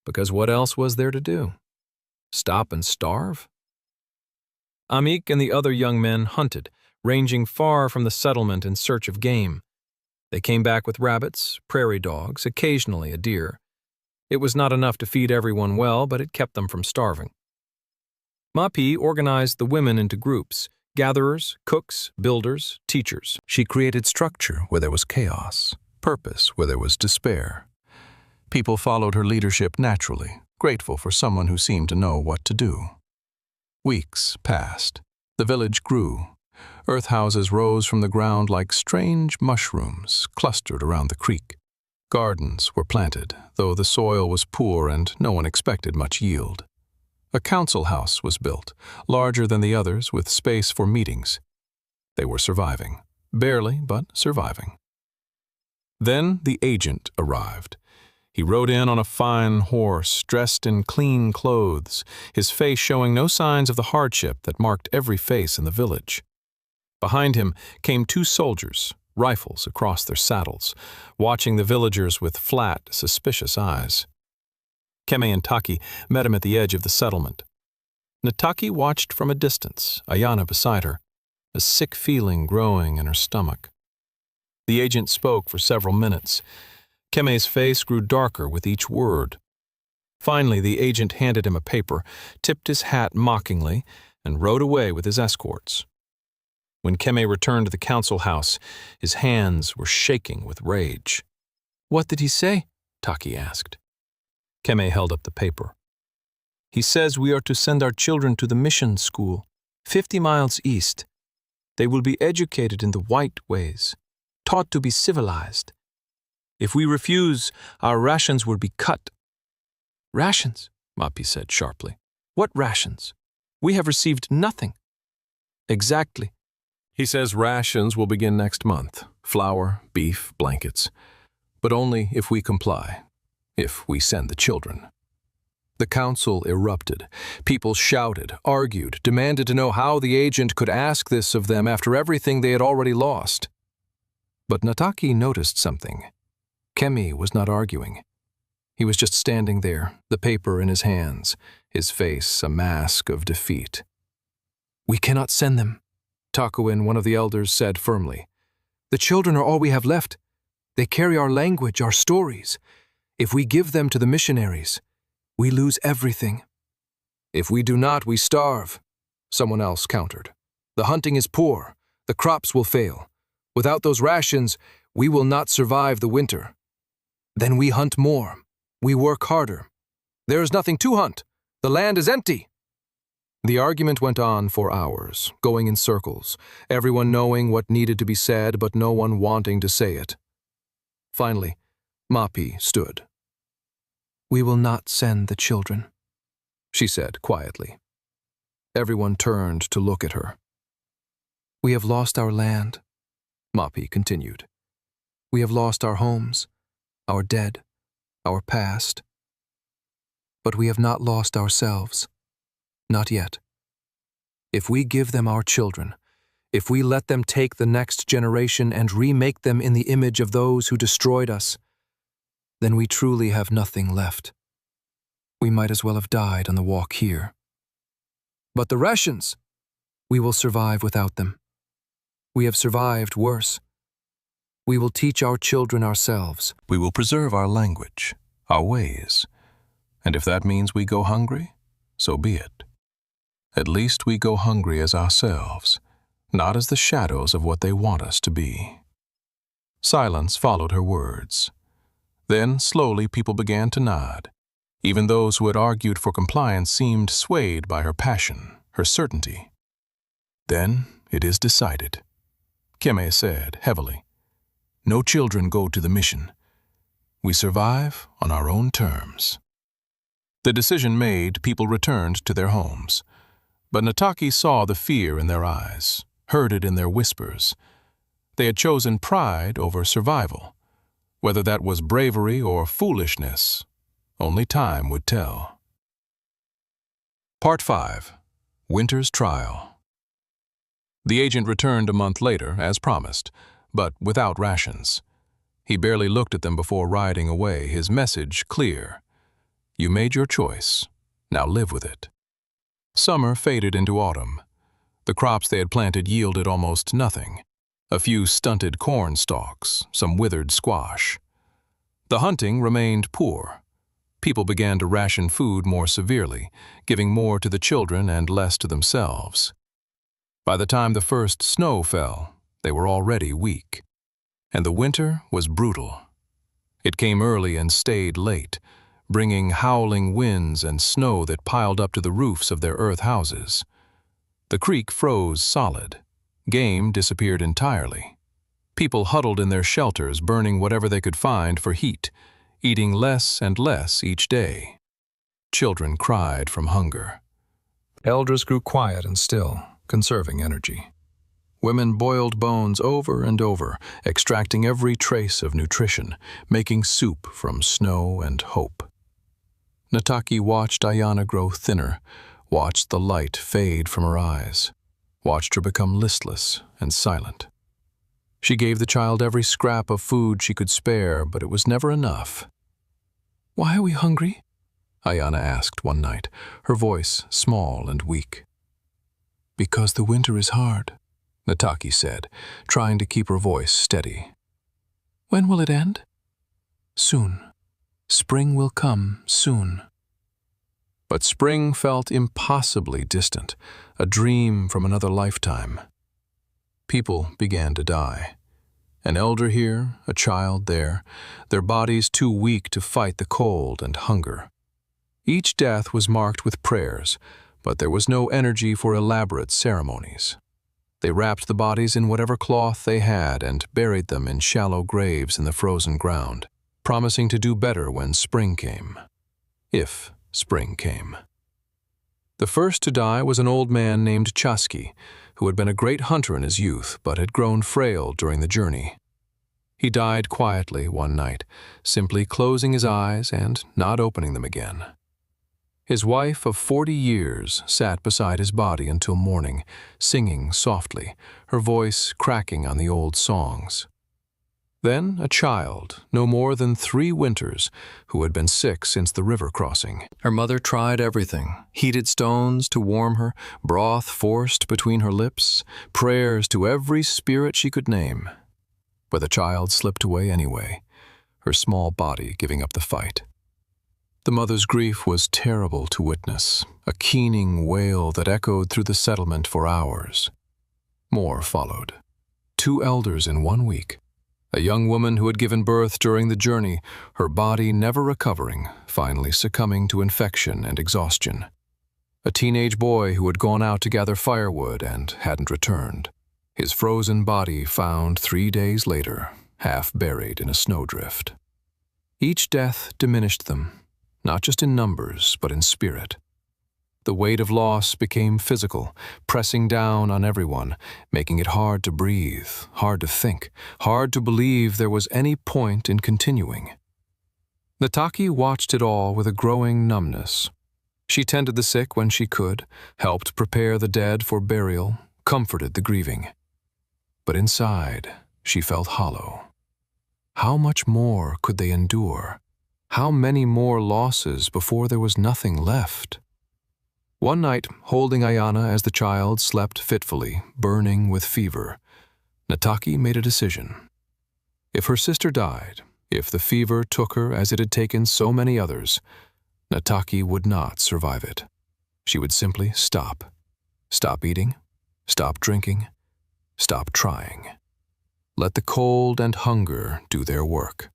because what else was there to do? Stop and starve? Amik and the other young men hunted, ranging far from the settlement in search of game. They came back with rabbits, prairie dogs, occasionally a deer. It was not enough to feed everyone well, but it kept them from starving. Mahpee organized the women into groups: gatherers, cooks, builders, teachers. She created structure where there was chaos, purpose where there was despair. People followed her leadership naturally, grateful for someone who seemed to know what to do. Weeks passed. The village grew. Earth houses rose from the ground like strange mushrooms clustered around the creek. Gardens were planted, though the soil was poor and no one expected much yield. A council house was built, larger than the others, with space for meetings. They were surviving. Barely, but surviving. Then the agent arrived. He rode in on a fine horse, dressed in clean clothes, his face showing no signs of the hardship that marked every face in the village. Behind him came 2 soldiers, rifles across their saddles, watching the villagers with flat, suspicious eyes. Kemi and Nata'ki met him at the edge of the settlement. Nata'ki watched from a distance, Ayana beside her, a sick feeling growing in her stomach. The agent spoke for several minutes. Kemi's face grew darker with each word. Finally, the agent handed him a paper, tipped his hat mockingly, and rode away with his escorts. When Kemi returned to the council house, his hands were shaking with rage. "What did he say?" Nata'ki asked. Kemi held up the paper. "He says we are to send our children to the mission school, 50 miles east. They will be educated in the white ways, taught to be civilized. If we refuse, our rations will be cut." "Rations?" Mahpee said sharply. "What rations? We have received nothing." "Exactly." He says rations will begin next month. Flour, beef, blankets. But only if we comply. If we send the children. The council erupted. People shouted, argued, demanded to know how the agent could ask this of them after everything they had already lost. But Nata'ki noticed something. Kemi was not arguing. He was just standing there, the paper in his hands, his face a mask of defeat. "We cannot send them," Takuin, one of the elders, said firmly. "The children are all we have left. They carry our language, our stories. If we give them to the missionaries, we lose everything." "If we do not, we starve," someone else countered. "The hunting is poor. The crops will fail. Without those rations, we will not survive the winter. Then we hunt more. We work harder. There is nothing to hunt. The land is empty." The argument went on for hours, going in circles, everyone knowing what needed to be said but no one wanting to say it. Finally, Mahpee stood. "We will not send the children," she said quietly. Everyone turned to look at her. "We have lost our land," Mahpee continued. "We have lost our homes, our dead, our past. But we have not lost ourselves. Not yet. If we give them our children, if we let them take the next generation and remake them in the image of those who destroyed us, then we truly have nothing left. We might as well have died on the walk here. But the rations, we will survive without them. We have survived worse. We will teach our children ourselves. We will preserve our language. our ways. And if that means we go hungry, so be it. At least we go hungry as ourselves, not as the shadows of what they want us to be." Silence followed her words. Then, slowly, people began to nod. Even those who had argued for compliance seemed swayed by her passion, her certainty. "Then it is decided," Keme said heavily. "No children go to the mission. We survive on our own terms." The decision made, people returned to their homes. But Nata'ki saw the fear in their eyes, heard it in their whispers. They had chosen pride over survival. Whether that was bravery or foolishness, only time would tell. Part 5. Winter's Trial. The agent returned a month later, as promised, but without rations. He barely looked at them before riding away, his message clear. You made your choice. Now live with it. Summer faded into autumn. The crops they had planted yielded almost nothing. A few stunted corn stalks, some withered squash. The hunting remained poor. People began to ration food more severely, giving more to the children and less to themselves. By the time the first snow fell, they were already weak. And the winter was brutal. It came early and stayed late, bringing howling winds and snow that piled up to the roofs of their earth houses. The creek froze solid. Game disappeared entirely. People huddled in their shelters, burning whatever they could find for heat, eating less and less each day. Children cried from hunger. Elders grew quiet and still, conserving energy. Women boiled bones over and over, extracting every trace of nutrition, making soup from snow and hope. Nata'ki watched Ayana grow thinner, watched the light fade from her eyes, watched her become listless and silent. She gave the child every scrap of food she could spare, but it was never enough. "Why are we hungry?" Ayana asked one night, her voice small and weak. "Because the winter is hard," Nata'ki said, trying to keep her voice steady. "When will it end?" "Soon. Spring will come soon." But spring felt impossibly distant, a dream from another lifetime. People began to die. An elder here, a child there, their bodies too weak to fight the cold and hunger. Each death was marked with prayers, but there was no energy for elaborate ceremonies. They wrapped the bodies in whatever cloth they had and buried them in shallow graves in the frozen ground, promising to do better when spring came. If spring came. The first to die was an old man named Chasqui, who had been a great hunter in his youth but had grown frail during the journey. He died quietly one night, simply closing his eyes and not opening them again. His wife of 40 years sat beside his body until morning, singing softly, her voice cracking on the old songs. Then a child, no more than 3 winters, who had been sick since the river crossing. Her mother tried everything, heated stones to warm her, broth forced between her lips, prayers to every spirit she could name. But the child slipped away anyway, her small body giving up the fight. The mother's grief was terrible to witness, a keening wail that echoed through the settlement for hours. More followed. 2 elders in 1 week. A young woman who had given birth during the journey, her body never recovering, finally succumbing to infection and exhaustion. A teenage boy who had gone out to gather firewood and hadn't returned. His frozen body found 3 days later, half buried in a snowdrift. Each death diminished them, not just in numbers, but in spirit. The weight of loss became physical, pressing down on everyone, making it hard to breathe, hard to think, hard to believe there was any point in continuing. Nata'ki watched it all with a growing numbness. She tended the sick when she could, helped prepare the dead for burial, comforted the grieving. But inside, she felt hollow. How much more could they endure? How many more losses before there was nothing left? One night, holding Ayana as the child slept fitfully, burning with fever, Nata'ki made a decision. If her sister died, If the fever took her as it had taken so many others, Nata'ki would not survive it. She would simply stop. Stop eating, stop drinking, stop trying. Let the cold and hunger do their work.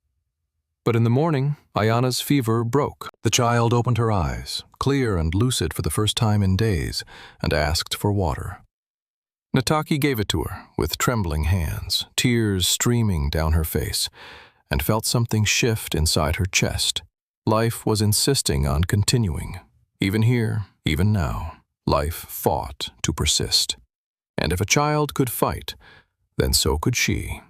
But in the morning, Ayana's fever broke. The child opened her eyes, clear and lucid for the first time in days, and asked for water. Nata'ki gave it to her with trembling hands, tears streaming down her face, and felt something shift inside her chest. Life was insisting on continuing. Even here, even now, life fought to persist. And if a child could fight, then so could she.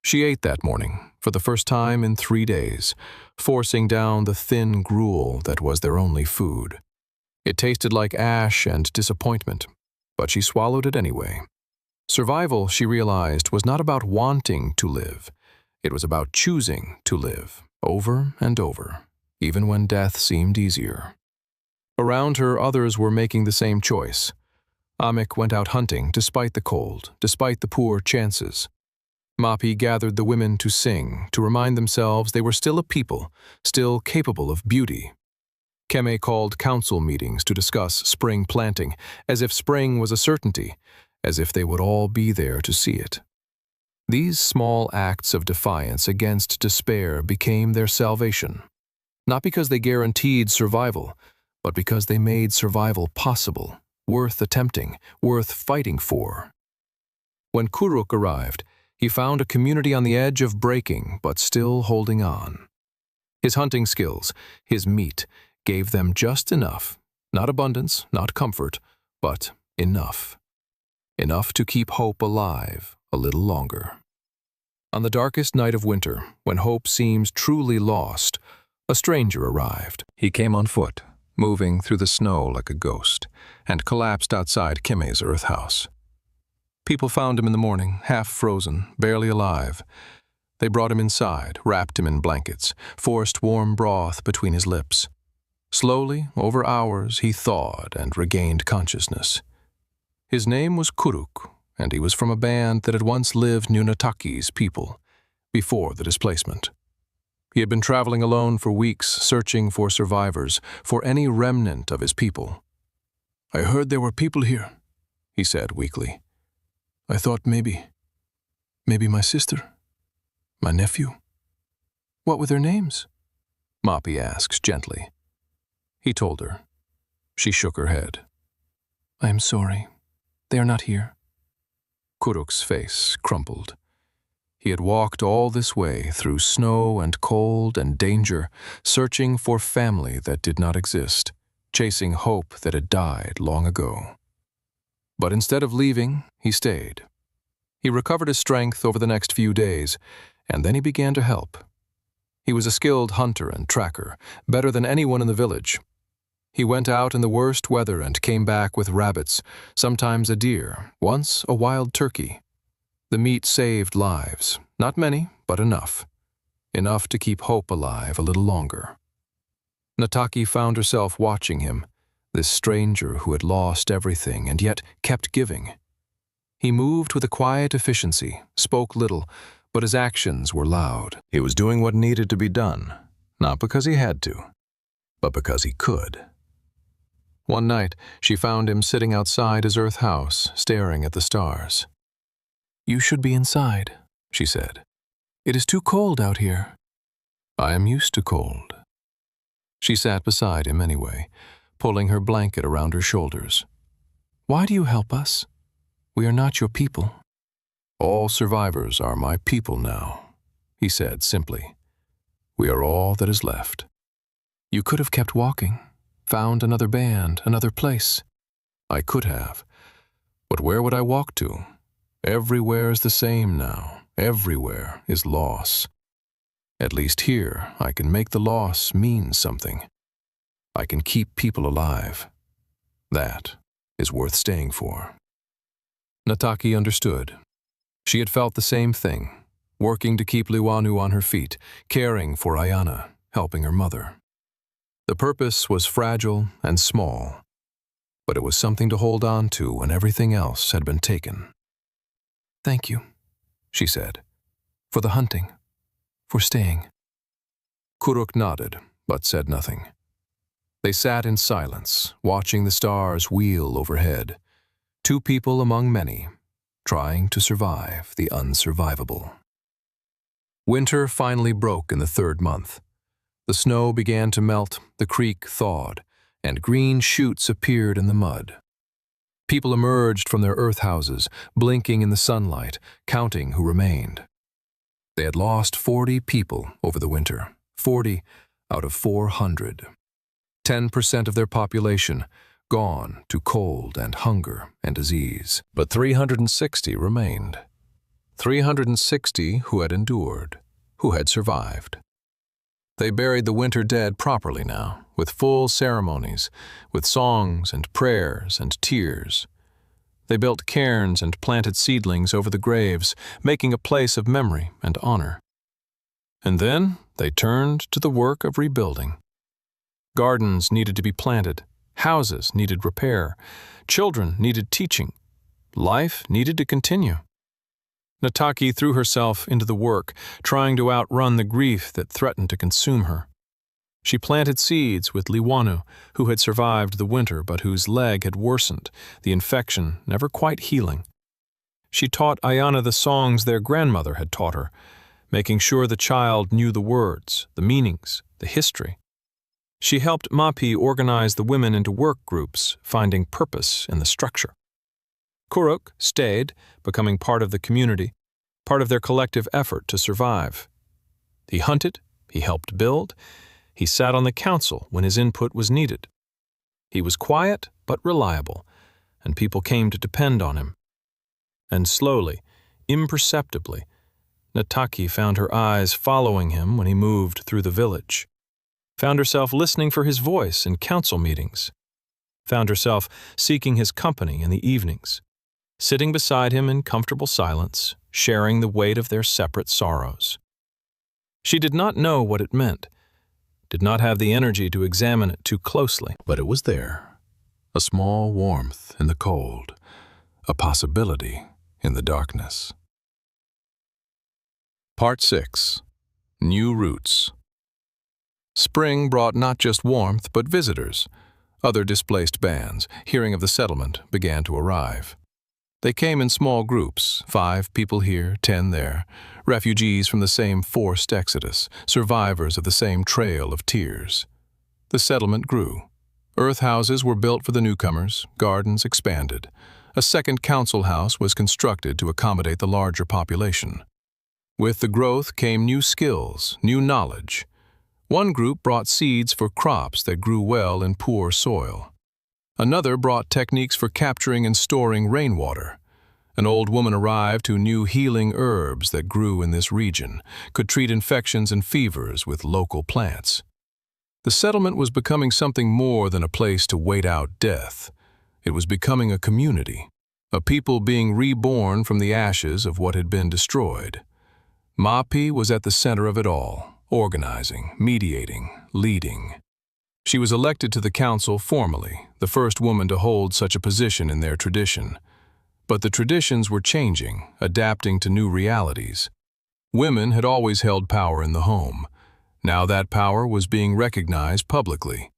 She ate that morning, for the first time in 3 days, forcing down the thin gruel that was their only food. It tasted like ash and disappointment, but she swallowed it anyway. Survival, she realized, was not about wanting to live. It was about choosing to live, over and over, even when death seemed easier. Around her, others were making the same choice. Amik went out hunting despite the cold, despite the poor chances. Mahpee gathered the women to sing, to remind themselves they were still a people, still capable of beauty. Keme called council meetings to discuss spring planting, as if spring was a certainty, as if they would all be there to see it. These small acts of defiance against despair became their salvation, not because they guaranteed survival, but because they made survival possible, worth attempting, worth fighting for. When Kuruk arrived, he found a community on the edge of breaking, but still holding on. His hunting skills, his meat, gave them just enough, not abundance, not comfort, but enough. Enough to keep hope alive a little longer. On the darkest night of winter, when hope seems truly lost, a stranger arrived. He came on foot, moving through the snow like a ghost, and collapsed outside Keme's earth house. People found him in the morning, half frozen, barely alive. They brought him inside, wrapped him in blankets, forced warm broth between his lips. Slowly, over hours, he thawed and regained consciousness. His name was Kuruk, and he was from a band that had once lived near Nata'ki's people, before the displacement. He had been traveling alone for weeks, searching for survivors, for any remnant of his people. "I heard there were people here," he said weakly. "I thought maybe my sister, my nephew." "What were their names?" Mahpee asked gently. He told her. She shook her head. "I am sorry. They are not here." Kuruk's face crumpled. He had walked all this way through snow and cold and danger, searching for family that did not exist, chasing hope that had died long ago. But instead of leaving, he stayed. He recovered his strength over the next few days, and then he began to help. He was a skilled hunter and tracker, better than anyone in the village. He went out in the worst weather and came back with rabbits, sometimes a deer, once a wild turkey. The meat saved lives, not many, but enough. Enough to keep hope alive a little longer. Nata'ki found herself watching him, this stranger who had lost everything and yet kept giving. He moved with a quiet efficiency, spoke little, but his actions were loud. He was doing what needed to be done, not because he had to, but because he could. One night, she found him sitting outside his earth house, staring at the stars. "You should be inside," she said. "It is too cold out here." "I am used to cold." She sat beside him anyway, pulling her blanket around her shoulders. "Why do you help us? We are not your people." "All survivors are my people now," he said simply. "We are all that is left." "You could have kept walking, found another band, another place." "I could have. But where would I walk to? Everywhere is the same now. Everywhere is loss. At least here, I can make the loss mean something. I can keep people alive. That is worth staying for." Nata'ki understood. She had felt the same thing, working to keep Liwanu on her feet, caring for Ayana, helping her mother. The purpose was fragile and small, but it was something to hold on to when everything else had been taken. "Thank you," she said, "for the hunting, for staying." Kuruk nodded, but said nothing. They sat in silence, watching the stars wheel overhead. Two people among many, trying to survive the unsurvivable. Winter finally broke in the 3rd month. The snow began to melt, the creek thawed, and green shoots appeared in the mud. People emerged from their earth houses, blinking in the sunlight, counting who remained. They had lost 40 people over the winter, 40 out of 400. 10% of their population gone to cold and hunger and disease. But 360 remained. 360 who had endured, who had survived. They buried the winter dead properly now, with full ceremonies, with songs and prayers and tears. They built cairns and planted seedlings over the graves, making a place of memory and honor. And then they turned to the work of rebuilding. Gardens needed to be planted, houses needed repair, children needed teaching, life needed to continue. Nata'ki threw herself into the work, trying to outrun the grief that threatened to consume her. She planted seeds with Liwanu, who had survived the winter but whose leg had worsened, the infection never quite healing. She taught Ayana the songs their grandmother had taught her, making sure the child knew the words, the meanings, the history. She helped Mahpee organize the women into work groups, finding purpose in the structure. Kuruk stayed, becoming part of the community, part of their collective effort to survive. He hunted, he helped build, he sat on the council when his input was needed. He was quiet but reliable, and people came to depend on him. And slowly, imperceptibly, Nata'ki found her eyes following him when he moved through the village, found herself listening for his voice in council meetings, found herself seeking his company in the evenings, sitting beside him in comfortable silence, sharing the weight of their separate sorrows. She did not know what it meant, did not have the energy to examine it too closely. But it was there, a small warmth in the cold, a possibility in the darkness. Part 6. New Roots. Spring brought not just warmth but visitors. Other displaced bands, hearing of the settlement, began to arrive. They came in small groups, 5 people here, 10 there, refugees from the same forced exodus, survivors of the same trail of tears. The settlement grew. Earth houses were built for the newcomers, gardens expanded. A second council house was constructed to accommodate the larger population. With the growth came new skills, new knowledge. One group brought seeds for crops that grew well in poor soil. Another brought techniques for capturing and storing rainwater. An old woman arrived who knew healing herbs that grew in this region, could treat infections and fevers with local plants. The settlement was becoming something more than a place to wait out death. It was becoming a community, a people being reborn from the ashes of what had been destroyed. Mahpee was at the center of it all, organizing, mediating, leading. She was elected to the council formally, the first woman to hold such a position in their tradition. But the traditions were changing, adapting to new realities. Women had always held power in the home. Now that power was being recognized publicly.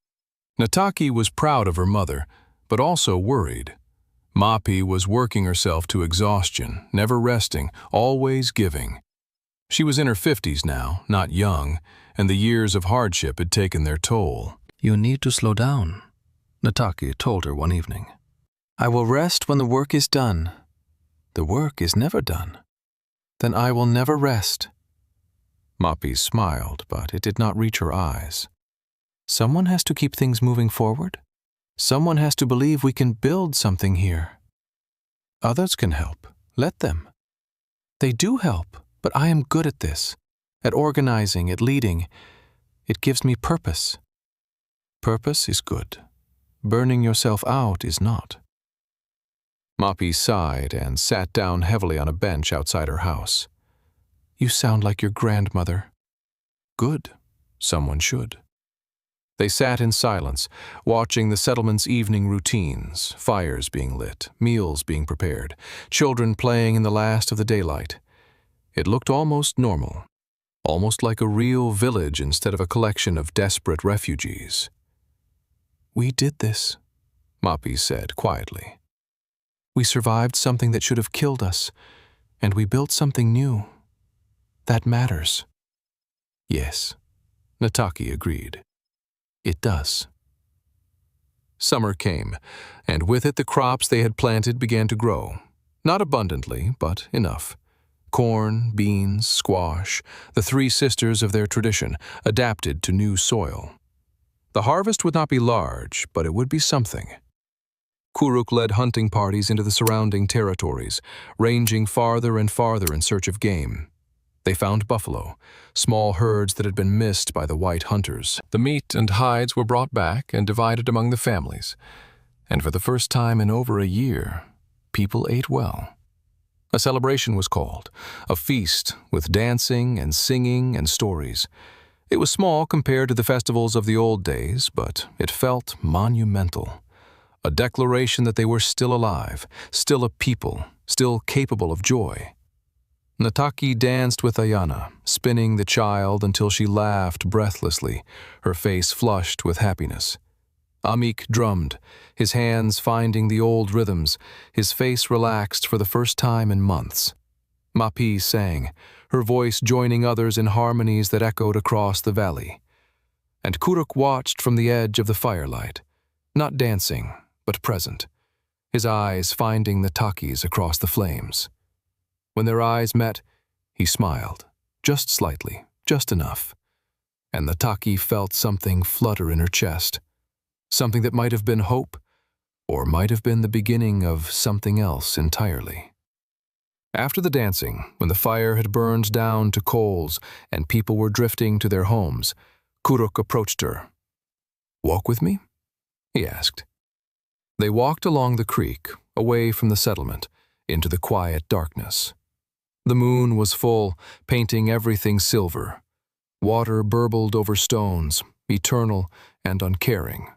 Nata'ki was proud of her mother, but also worried. Mahpee was working herself to exhaustion, never resting, always giving. She was in her 50s now, not young, and the years of hardship had taken their toll. "You need to slow down," Nata'ki told her one evening. "I will rest when the work is done. The work is never done. Then I will never rest." Mahpee smiled, but it did not reach her eyes. "Someone has to keep things moving forward. Someone has to believe we can build something here. Others can help. Let them. They do help, but I am good at this, at organizing, at leading. It gives me purpose. Purpose is good. Burning yourself out is not." Mahpee sighed and sat down heavily on a bench outside her house. "You sound like your grandmother." "Good. Someone should." They sat in silence, watching the settlement's evening routines, fires being lit, meals being prepared, children playing in the last of the daylight. It looked almost normal. almost like a real village instead of a collection of desperate refugees. "We did this," Mahpee said quietly. "We survived something that should have killed us, and we built something new. That matters." "Yes," Nata'ki agreed. "It does." Summer came, and with it the crops they had planted began to grow. Not abundantly, but enough. Corn, beans, squash, the three sisters of their tradition, adapted to new soil. The harvest would not be large, but it would be something. Kuruk led hunting parties into the surrounding territories, ranging farther and farther in search of game. They found buffalo, small herds that had been missed by the white hunters. The meat and hides were brought back and divided among the families, and for the first time in over a year, people ate well. A celebration was called, a feast with dancing and singing and stories. It was small compared to the festivals of the old days, but it felt monumental. A declaration that they were still alive, still a people, still capable of joy. Nata'ki danced with Ayana, spinning the child until she laughed breathlessly, her face flushed with happiness. Amik drummed, his hands finding the old rhythms, his face relaxed for the first time in months. Mahpee sang, her voice joining others in harmonies that echoed across the valley. And Kuruk watched from the edge of the firelight, not dancing, but present, his eyes finding Nata'ki's across the flames. When their eyes met, he smiled, just slightly, just enough. And Nata'ki felt something flutter in her chest, something that might have been hope, or might have been the beginning of something else entirely. After the dancing, when the fire had burned down to coals and people were drifting to their homes, Kuruk approached her. "Walk with me?" he asked. They walked along the creek, away from the settlement, into the quiet darkness. The moon was full, painting everything silver. Water burbled over stones, eternal and uncaring.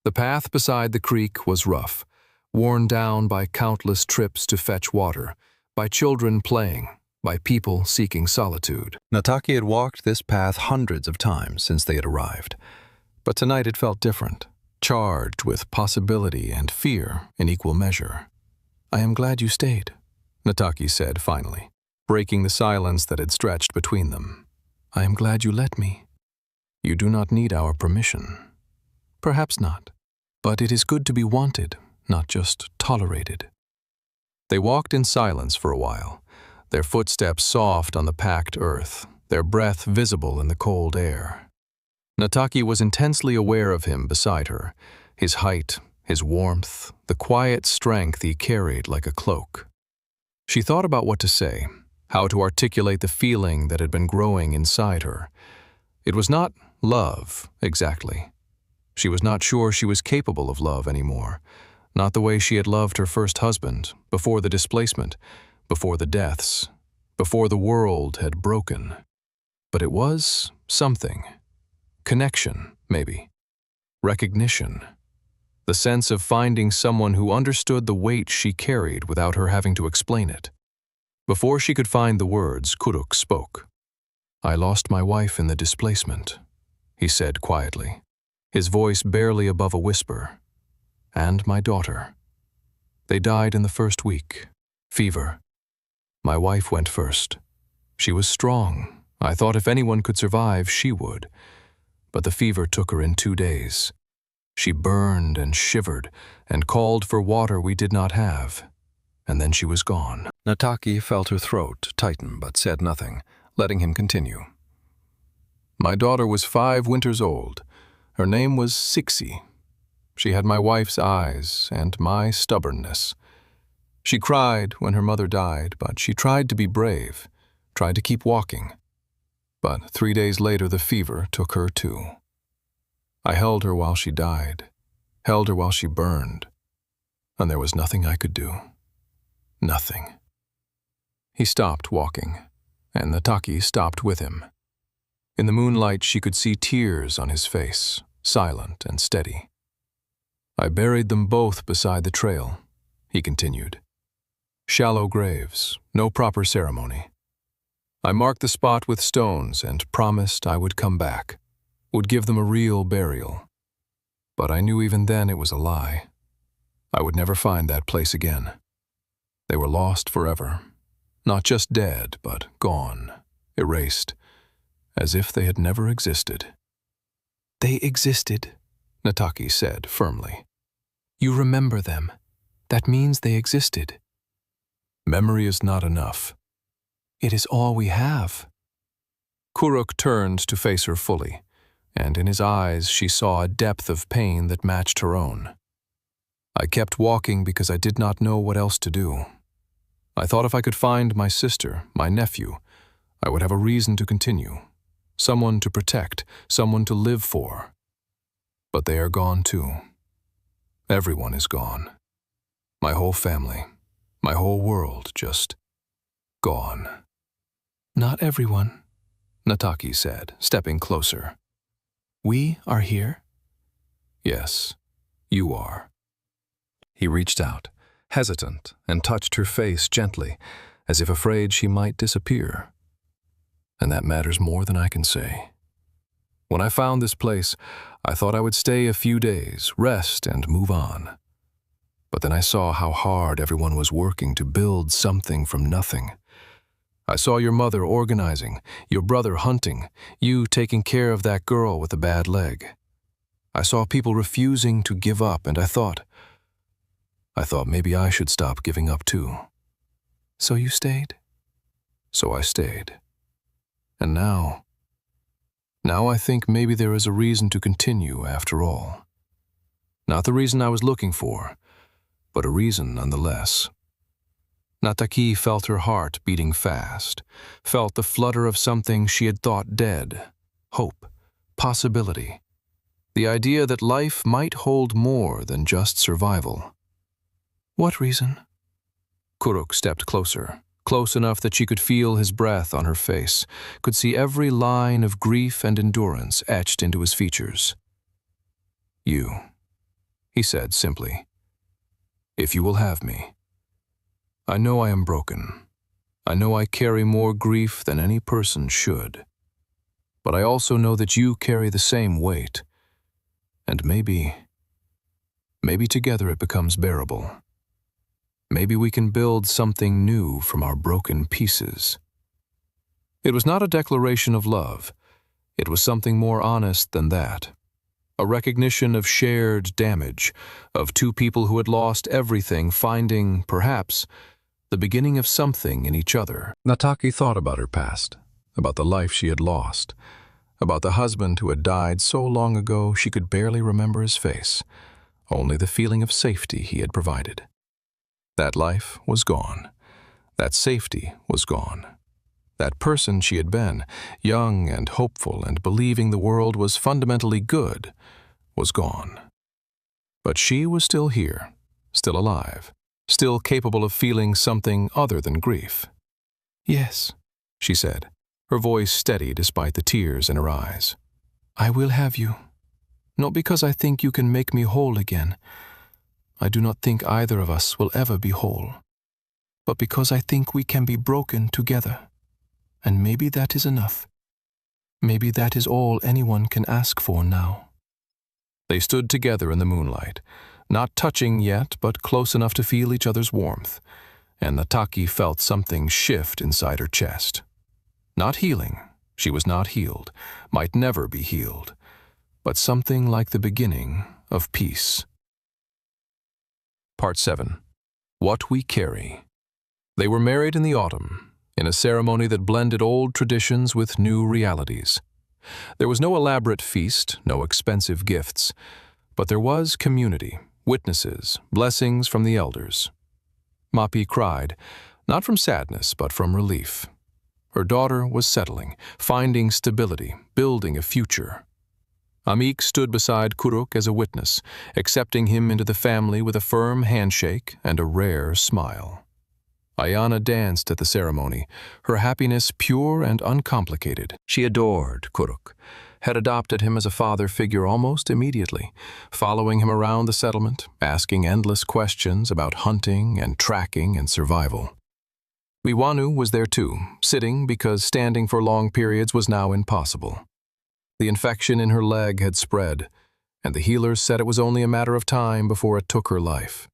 The path beside the creek was rough, worn down by countless trips to fetch water, by children playing, by people seeking solitude. Nata'ki had walked this path hundreds of times since they had arrived, but tonight it felt different, charged with possibility and fear in equal measure. "I am glad you stayed," Nata'ki said finally, breaking the silence that had stretched between them. "I am glad you let me. You do not need our permission." "Perhaps not, but it is good to be wanted, not just tolerated." They walked in silence for a while, their footsteps soft on the packed earth, their breath visible in the cold air. Nata'ki was intensely aware of him beside her, his height, his warmth, the quiet strength he carried like a cloak. She thought about what to say, how to articulate the feeling that had been growing inside her. It was not love, exactly. She was not sure she was capable of love anymore, not the way she had loved her first husband, before the displacement, before the deaths, before the world had broken. But it was something. Connection, maybe. Recognition. The sense of finding someone who understood the weight she carried without her having to explain it. Before she could find the words, Kuruk spoke. "I lost my wife in the displacement," he said quietly, his voice barely above a whisper. "And my daughter. They died in the first week. Fever. My wife went first. She was strong. I thought if anyone could survive, she would. But the fever took her in 2 days. She burned and shivered and called for water we did not have. And then she was gone." Nata'ki felt her throat tighten but said nothing, letting him continue. "My daughter was 5 winters old. Her name was Sixi. She had my wife's eyes and my stubbornness. She cried when her mother died, but she tried to be brave, tried to keep walking. But 3 days later the fever took her too. I held her while she died, held her while she burned, and there was nothing I could do. Nothing." He stopped walking, and Nata'ki stopped with him. In the moonlight she could see tears on his face, silent and steady. "I buried them both beside the trail," he continued. "Shallow graves, no proper ceremony. I marked the spot with stones and promised I would come back, would give them a real burial. But I knew even then it was a lie. I would never find that place again. They were lost forever, not just dead, but gone, erased, as if they had never existed. They existed, Nata'ki said firmly. You remember them. That means they existed. Memory is not enough. It is all we have. Kuruk turned to face her fully, and in his eyes she saw a depth of pain that matched her own. I kept walking because I did not know what else to do. I thought if I could find my sister, my nephew, I would have a reason to continue, someone to protect, someone to live for. But they are gone too. Everyone is gone. My whole family, my whole world, just gone. Not everyone, Nata'ki said, stepping closer. We are here. Yes, you are. He reached out, hesitant, and touched her face gently, as if afraid she might disappear. And that matters more than I can say. When I found this place, I thought I would stay a few days, rest, and move on. But then I saw how hard everyone was working to build something from nothing. I saw your mother organizing, your brother hunting, you taking care of that girl with a bad leg. I saw people refusing to give up, and I thought maybe I should stop giving up too. So you stayed? So I stayed. And now I think maybe there is a reason to continue after all. Not the reason I was looking for, but a reason nonetheless. Nata'ki felt her heart beating fast, felt the flutter of something she had thought dead, hope, possibility, the idea that life might hold more than just survival. What reason? Kuruk stepped closer, close enough that she could feel his breath on her face, could see every line of grief and endurance etched into his features. You, he said simply, if you will have me. I know I am broken. I know I carry more grief than any person should. But I also know that you carry the same weight. And maybe together it becomes bearable. Maybe we can build something new from our broken pieces. It was not a declaration of love. It was something more honest than that. A recognition of shared damage, of two people who had lost everything finding, perhaps, the beginning of something in each other. Nata'ki thought about her past, about the life she had lost, about the husband who had died so long ago she could barely remember his face, only the feeling of safety he had provided. That life was gone. That safety was gone. That person she had been, young and hopeful and believing the world was fundamentally good, was gone. But she was still here, still alive, still capable of feeling something other than grief. Yes, she said, her voice steady despite the tears in her eyes. I will have you. Not because I think you can make me whole again. I do not think either of us will ever be whole. But because I think we can be broken together. And maybe that is enough. Maybe that is all anyone can ask for now. They stood together in the moonlight, not touching yet, but close enough to feel each other's warmth, and Nata'ki felt something shift inside her chest. Not healing, she was not healed, might never be healed, but something like the beginning of peace. Part 7. What We Carry. They were married in the autumn, in a ceremony that blended old traditions with new realities. There was no elaborate feast, no expensive gifts, but there was community, witnesses, blessings from the elders. Mahpee cried, not from sadness, but from relief. Her daughter was settling, finding stability, building a future. Amik stood beside Kuruk as a witness, accepting him into the family with a firm handshake and a rare smile. Ayana danced at the ceremony, her happiness pure and uncomplicated. She adored Kuruk, had adopted him as a father figure almost immediately, following him around the settlement, asking endless questions about hunting and tracking and survival. Liwanu was there too, sitting because standing for long periods was now impossible. The infection in her leg had spread, and the healers said it was only a matter of time before it took her life.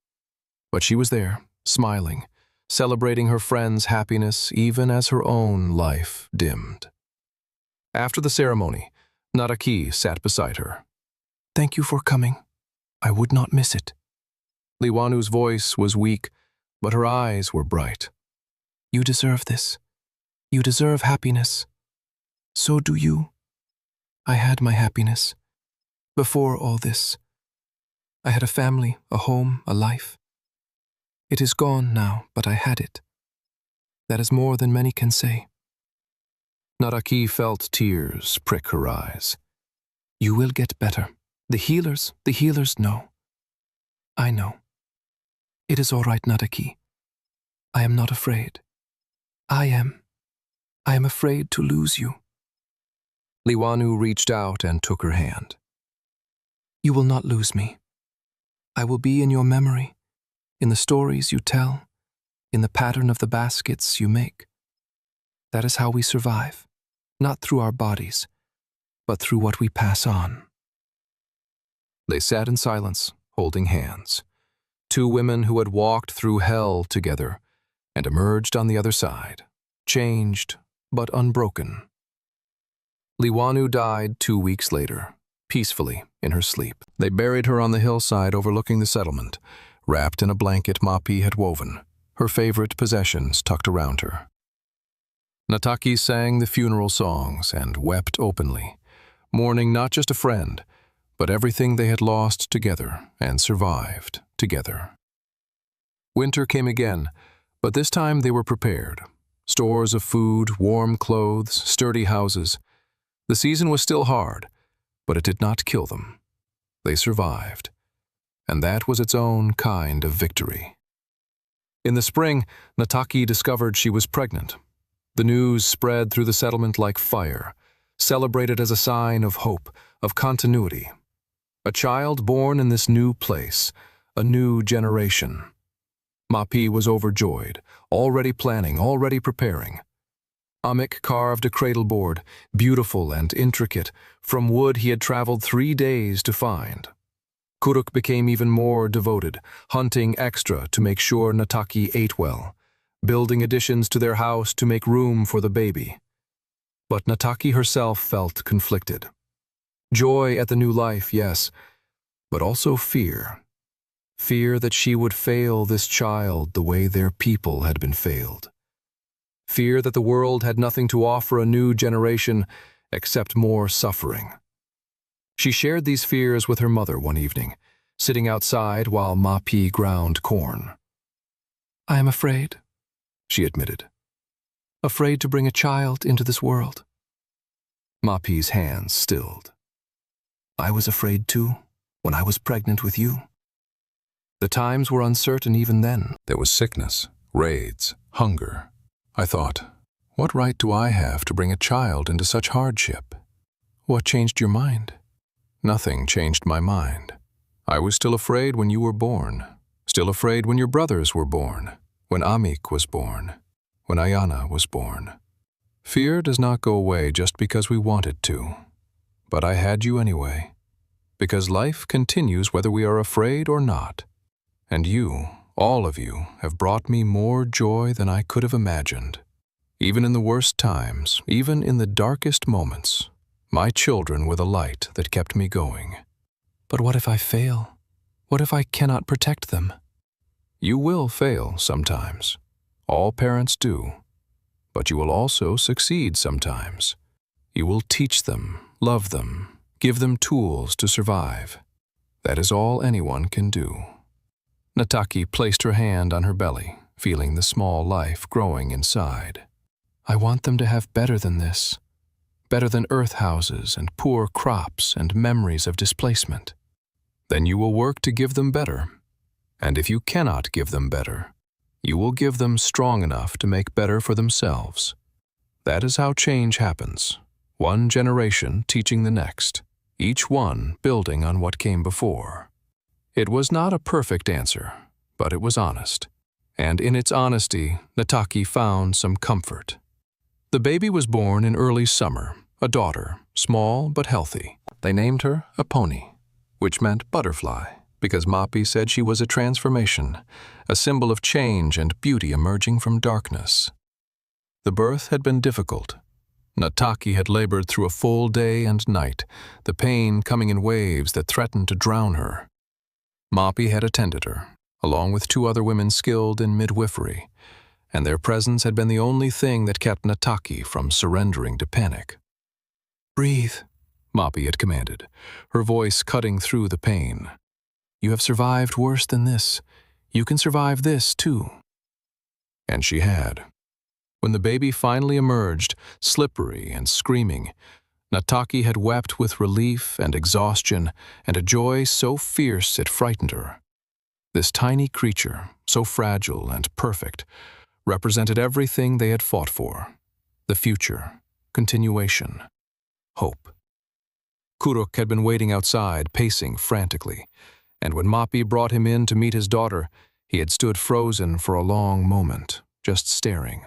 But she was there, smiling, celebrating her friend's happiness even as her own life dimmed. After the ceremony, Nata'ki sat beside her. "Thank you for coming. I would not miss it." Liwanu's voice was weak, but her eyes were bright. "You deserve this. You deserve happiness. So do you. I had my happiness. Before all this, I had a family, a home, a life. It is gone now, but I had it. That is more than many can say." Nata'ki felt tears prick her eyes. "You will get better. The healers know. I know. It is all right, Nata'ki. I am not afraid. I am afraid to lose you." Liwanu reached out and took her hand. "You will not lose me. I will be in your memory, in the stories you tell, in the pattern of the baskets you make. That is how we survive, not through our bodies, but through what we pass on." They sat in silence, holding hands. Two women who had walked through hell together and emerged on the other side, changed but unbroken. Liwanu died 2 weeks later, peacefully in her sleep. They buried her on the hillside overlooking the settlement, wrapped in a blanket Mahpee had woven, her favorite possessions tucked around her. Nata'ki sang the funeral songs and wept openly, mourning not just a friend, but everything they had lost together and survived together. Winter came again, but this time they were prepared. Stores of food, warm clothes, sturdy houses. The season was still hard, but it did not kill them. They survived, and that was its own kind of victory. In the spring, Nata'ki discovered she was pregnant. The news spread through the settlement like fire, celebrated as a sign of hope, of continuity. A child born in this new place, a new generation. Mahpee was overjoyed, already planning, already preparing. Amik carved a cradle board, beautiful and intricate, from wood he had traveled 3 days to find. Kuruk became even more devoted, hunting extra to make sure Nata'ki ate well, building additions to their house to make room for the baby. But Nata'ki herself felt conflicted. Joy at the new life, yes, but also fear. Fear that she would fail this child the way their people had been failed. Fear that the world had nothing to offer a new generation except more suffering. She shared these fears with her mother one evening, sitting outside while Mahpee ground corn. "I am afraid," she admitted. "Afraid to bring a child into this world." Mahpee's hands stilled. "I was afraid too, when I was pregnant with you. The times were uncertain even then. There was sickness, raids, hunger. I thought, what right do I have to bring a child into such hardship? What changed your mind?" "Nothing changed my mind. I was still afraid when you were born, still afraid when your brothers were born, when Amik was born, when Ayana was born. Fear does not go away just because we want it to. But I had you anyway, because life continues whether we are afraid or not. And you, all of you, have brought me more joy than I could have imagined. Even in the worst times, even in the darkest moments, my children were the light that kept me going." "But what if I fail? What if I cannot protect them?" You will fail sometimes. All parents do. But you will also succeed sometimes. You will teach them, love them, give them tools to survive. That is all anyone can do." Nata'ki placed her hand on her belly, feeling the small life growing inside. "I want them to have better than this. Better than earth houses and poor crops and memories of displacement. Then you will work to give them better. And if you cannot give them better, you will give them strong enough to make better for themselves. That is how change happens. One generation teaching the next, each one building on what came before." It was not a perfect answer, but it was honest. and in its honesty, Nata'ki found some comfort. The baby was born in early summer, a daughter, small but healthy. They named her a pony, which meant butterfly, because Mahpee said she was a transformation, a symbol of change and beauty emerging from darkness. The birth had been difficult. Nata'ki had labored through a full day and night, the pain coming in waves that threatened to drown her. Mahpee had attended her, along with 2 other women skilled in midwifery, and their presence had been the only thing that kept Nata'ki from surrendering to panic. "Breathe," Mahpee had commanded, her voice cutting through the pain. "You have survived worse than this. You can survive this, too." And she had. When the baby finally emerged, slippery and screaming, Nata'ki had wept with relief and exhaustion and a joy so fierce it frightened her. This tiny creature, so fragile and perfect, represented everything they had fought for: the future, continuation, hope. Kuruk had been waiting outside, pacing frantically, and when Mahpee brought him in to meet his daughter, he had stood frozen for a long moment, just staring.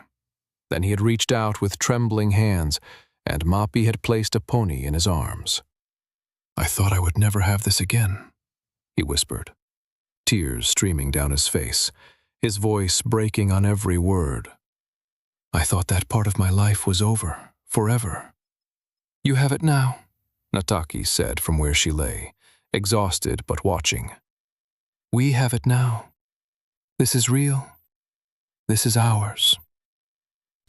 Then he had reached out with trembling hands, and Mahpee had placed a pony in his arms. "I thought I would never have this again," he whispered, tears streaming down his face, his voice breaking on every word. "I thought that part of my life was over, forever." "You have it now," Nata'ki said from where she lay, exhausted but watching. "We have it now. This is real. This is ours."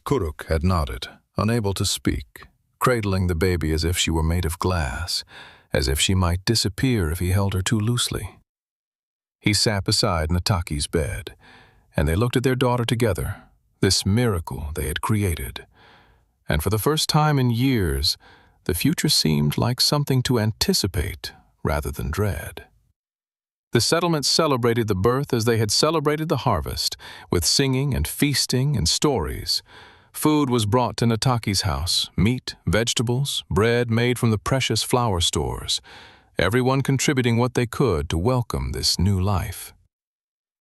Kuruk had nodded, unable to speak, cradling the baby as if she were made of glass, as if she might disappear if he held her too loosely. He sat beside Nata'ki's bed, and they looked at their daughter together, this miracle they had created. And for the first time in years, the future seemed like something to anticipate rather than dread. The settlement celebrated the birth as they had celebrated the harvest, with singing and feasting and stories. Food was brought to Nata'ki's house: meat, vegetables, bread made from the precious flour stores, everyone contributing what they could to welcome this new life.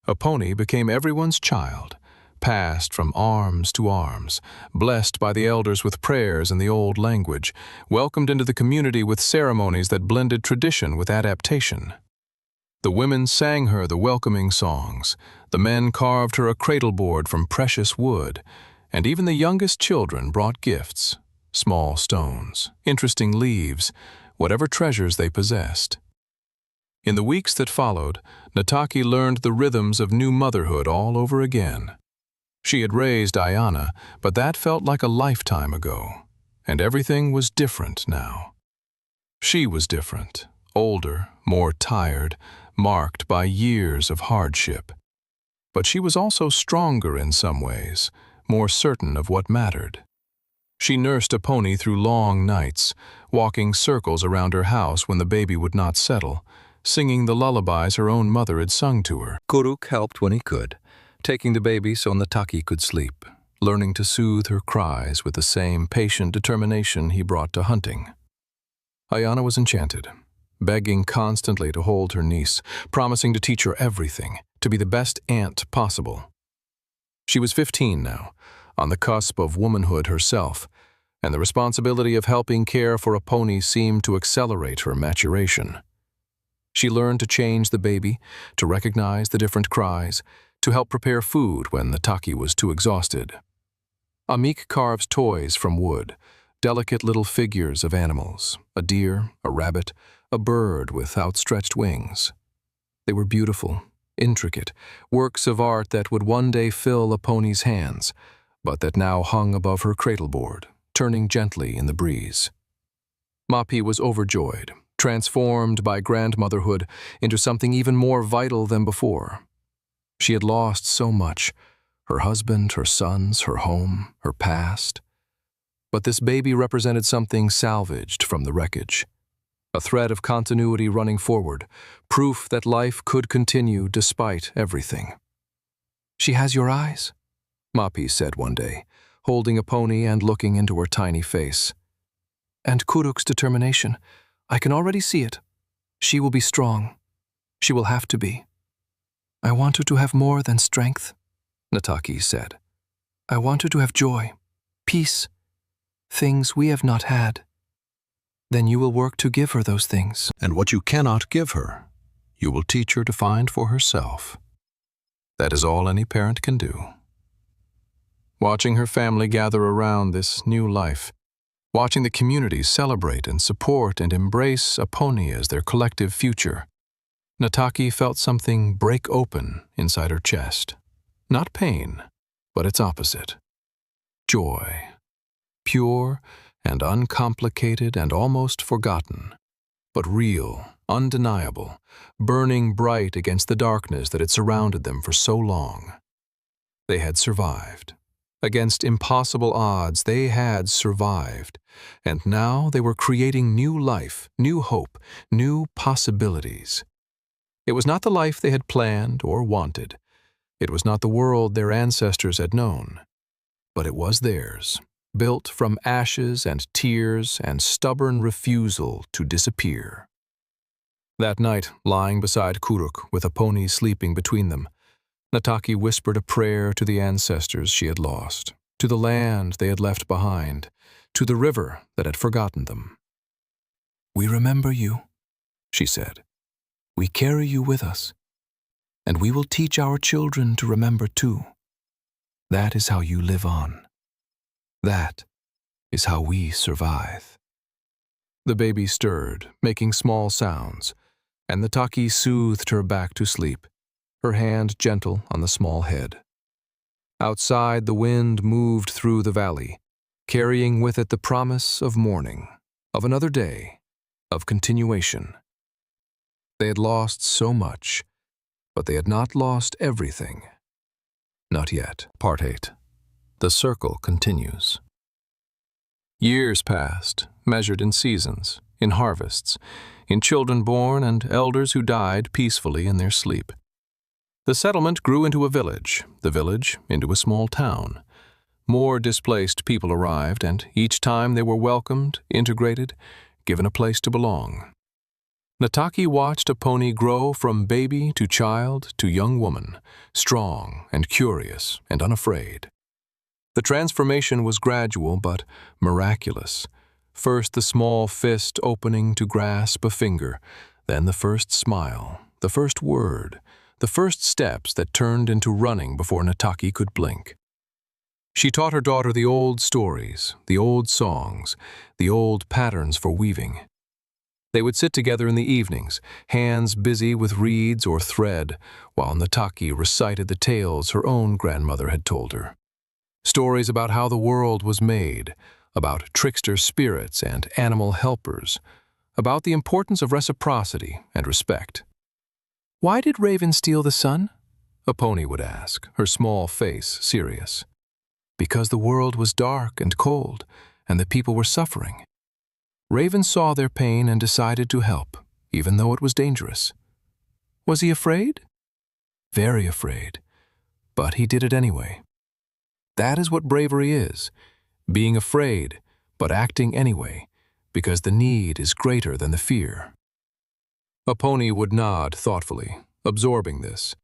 A pony became everyone's child, passed from arms to arms, blessed by the elders with prayers in the old language, welcomed into the community with ceremonies that blended tradition with adaptation. The women sang her the welcoming songs, the men carved her a cradle board from precious wood, and even the youngest children brought gifts: small stones, interesting leaves, whatever treasures they possessed. In the weeks that followed, Nata'ki learned the rhythms of new motherhood all over again. She had raised Ayana, but that felt like a lifetime ago, and everything was different now. She was different, older, more tired, marked by years of hardship. But she was also stronger in some ways, more certain of what mattered. She nursed a pony through long nights, walking circles around her house when the baby would not settle, singing the lullabies her own mother had sung to her. Kuruk helped when he could, taking the baby so Nata'ki could sleep, learning to soothe her cries with the same patient determination he brought to hunting. Ayana was enchanted, begging constantly to hold her niece, promising to teach her everything, to be the best aunt possible. She was 15 now, on the cusp of womanhood herself, and the responsibility of helping care for a pony seemed to accelerate her maturation. She learned to change the baby, to recognize the different cries, to help prepare food when Nata'ki was too exhausted. Amik carves toys from wood, delicate little figures of animals, a deer, a rabbit, a bird with outstretched wings. They were beautiful, intricate, works of art that would one day fill a pony's hands, but that now hung above her cradleboard, turning gently in the breeze. Mahpee was overjoyed, transformed by grandmotherhood into something even more vital than before. She had lost so much: her husband, her sons, her home, her past. But this baby represented something salvaged from the wreckage. A thread of continuity running forward, proof that life could continue despite everything. "She has your eyes," Mahpee said one day, holding a pony and looking into her tiny face. "And Kuruk's determination. I can already see it. She will be strong. She will have to be. I want her to have more than strength. Nata'ki said. I want her to have joy, peace, things we have not had. Then you will work to give her those things. And what you cannot give her, you will teach her to find for herself. That is all any parent can do. Watching her family gather around this new life, watching the community celebrate and support and embrace Aponi as their collective future, Nata'ki felt something break open inside her chest. Not pain, but its opposite. Joy. Pure and uncomplicated and almost forgotten, but real, undeniable, burning bright against the darkness that had surrounded them for so long. They had survived. Against impossible odds, they had survived, and now they were creating new life, new hope, new possibilities. It was not the life they had planned or wanted. It was not the world their ancestors had known, but it was theirs, built from ashes and tears and stubborn refusal to disappear. That night, lying beside Kuruk with Aponi sleeping between them, Nata'ki whispered a prayer to the ancestors she had lost, to the land they had left behind, to the river that had forgotten them. We remember you, she said. We carry you with us, and we will teach our children to remember too. That is how you live on. That is how we survive. The baby stirred, making small sounds, and Nata'ki soothed her back to sleep, her hand gentle on the small head. Outside, the wind moved through the valley, carrying with it the promise of morning, of another day, of continuation. They had lost so much, but they had not lost everything. Not yet. Part 8. The circle continues. Years passed, measured in seasons, in harvests, in children born and elders who died peacefully in their sleep. The settlement grew into a village, the village into a small town. More displaced people arrived, and each time they were welcomed, integrated, given a place to belong. Nata'ki watched Aponi grow from baby to child to young woman, strong and curious and unafraid. The transformation was gradual but miraculous. First the small fist opening to grasp a finger, then the first smile, the first word, the first steps that turned into running before Nata'ki could blink. She taught her daughter the old stories, the old songs, the old patterns for weaving. They would sit together in the evenings, hands busy with reeds or thread, while Nata'ki recited the tales her own grandmother had told her. Stories about how the world was made, about trickster spirits and animal helpers, about the importance of reciprocity and respect. Why did Raven steal the sun? Aponi would ask, her small face serious. Because the world was dark and cold, and the people were suffering. Raven saw their pain and decided to help, even though it was dangerous. Was he afraid? Very afraid, but he did it anyway. That is what bravery is, being afraid, but acting anyway, because the need is greater than the fear. Aponi would nod thoughtfully, absorbing this,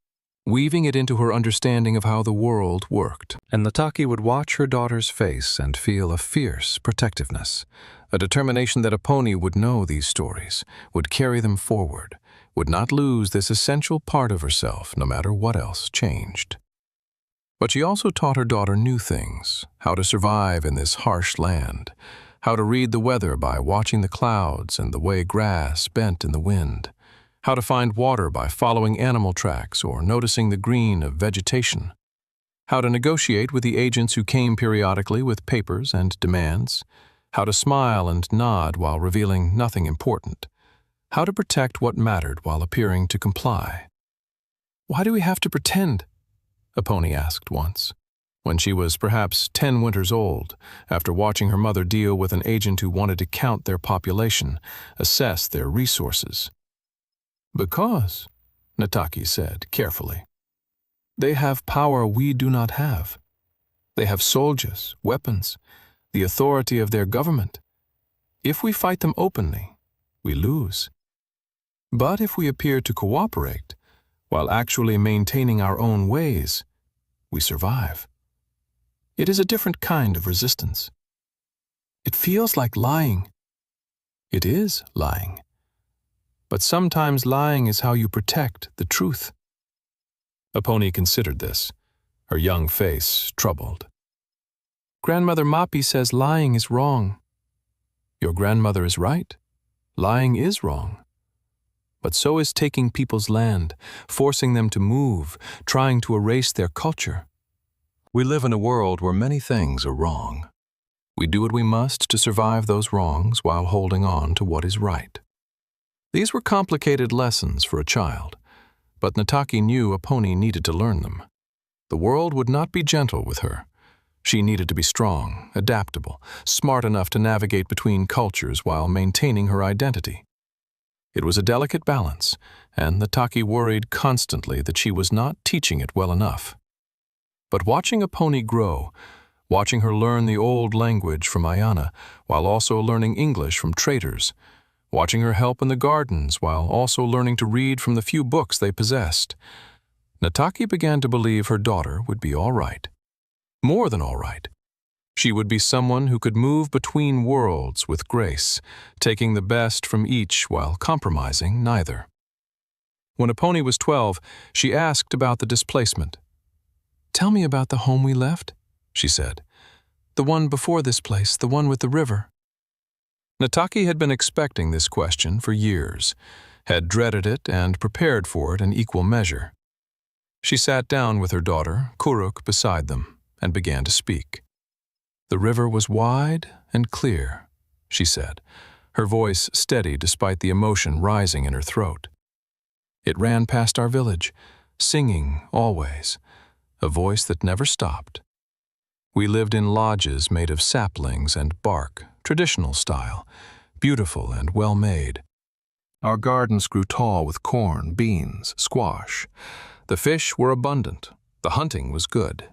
weaving it into her understanding of how the world worked. And Nata'ki would watch her daughter's face and feel a fierce protectiveness, a determination that Aponi would know these stories, would carry them forward, would not lose this essential part of herself no matter what else changed. But she also taught her daughter new things, how to survive in this harsh land, how to read the weather by watching the clouds and the way grass bent in the wind, how to find water by following animal tracks or noticing the green of vegetation, how to negotiate with the agents who came periodically with papers and demands, how to smile and nod while revealing nothing important, how to protect what mattered while appearing to comply. Why do we have to pretend? Aponi asked once, when she was perhaps 10 winters old, after watching her mother deal with an agent who wanted to count their population, assess their resources. Because, Nata'ki said carefully, they have power we do not have. They have soldiers, weapons, the authority of their government. If we fight them openly, we lose. But if we appear to cooperate, while actually maintaining our own ways, we survive. It is a different kind of resistance. It feels like lying. It is lying. But sometimes lying is how you protect the truth. Aponi considered this, her young face troubled. Grandmother Mahpee says lying is wrong. Your grandmother is right. Lying is wrong. But so is taking people's land, forcing them to move, trying to erase their culture. We live in a world where many things are wrong. We do what we must to survive those wrongs while holding on to what is right. These were complicated lessons for a child, but Nata'ki knew Aponi needed to learn them. The world would not be gentle with her. She needed to be strong, adaptable, smart enough to navigate between cultures while maintaining her identity. It was a delicate balance, and Nata'ki worried constantly that she was not teaching it well enough. But watching Aponi grow, watching her learn the old language from Ayana while also learning English from traders, watching her help in the gardens while also learning to read from the few books they possessed, Nata'ki began to believe her daughter would be all right. More than all right. She would be someone who could move between worlds with grace, taking the best from each while compromising neither. When Aponi was 12, she asked about the displacement. "Tell me about the home we left," she said. "The one before this place, the one with the river." Nata'ki had been expecting this question for years, had dreaded it and prepared for it in equal measure. She sat down with her daughter, Kuruk, beside them, and began to speak. "The river was wide and clear," she said, her voice steady despite the emotion rising in her throat. "It ran past our village, singing always, a voice that never stopped. We lived in lodges made of saplings and bark, traditional style, beautiful and well made. Our gardens grew tall with corn, beans, squash. The fish were abundant. The hunting was good.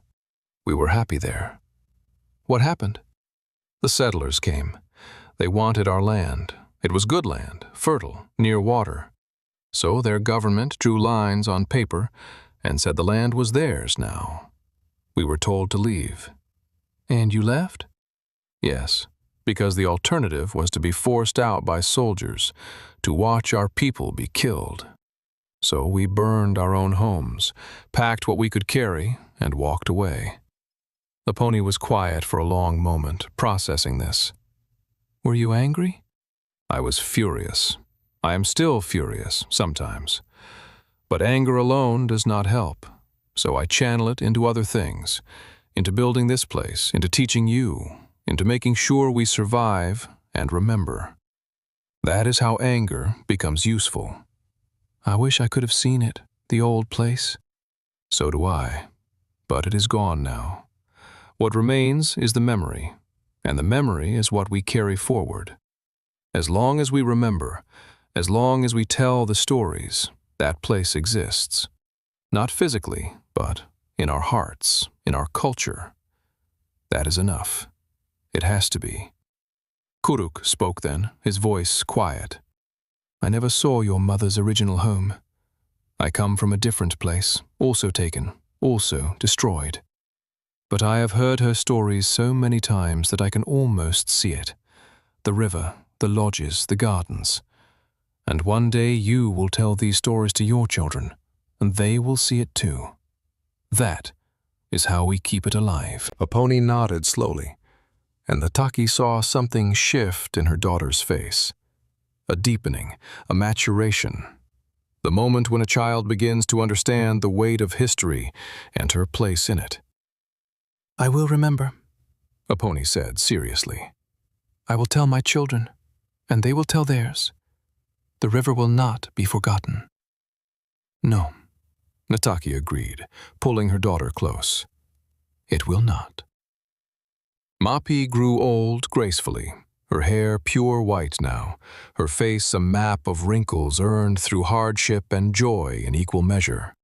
We were happy there. What happened? The settlers came. They wanted our land. It was good land, fertile, near water. So their government drew lines on paper and said the land was theirs now. We were told to leave." "And you left?" "Yes, because the alternative was to be forced out by soldiers, to watch our people be killed. So we burned our own homes, packed what we could carry, and walked away." Aponi was quiet for a long moment, processing this. "Were you angry?" "I was furious. I am still furious, sometimes. But anger alone does not help, so I channel it into other things, into building this place, into teaching you, into making sure we survive and remember. That is how anger becomes useful." "I wish I could have seen it, the old place." "So do I, but it is gone now. What remains is the memory, and the memory is what we carry forward. As long as we remember, as long as we tell the stories, that place exists. Not physically, but in our hearts, in our culture. That is enough. It has to be." Kuruk spoke then, his voice quiet. "I never saw your mother's original home. I come from a different place, also taken, also destroyed. But I have heard her stories so many times that I can almost see it. The river, the lodges, the gardens. And one day you will tell these stories to your children, and they will see it too. That is how we keep it alive." Aponi nodded slowly, and Nata'ki saw something shift in her daughter's face. A deepening, a maturation. The moment when a child begins to understand the weight of history and her place in it. "I will remember," Aponi said seriously. "I will tell my children, and they will tell theirs. The river will not be forgotten." "No," Nata'ki agreed, pulling her daughter close. "It will not." Mahpee grew old gracefully, her hair pure white now, her face a map of wrinkles earned through hardship and joy in equal measure.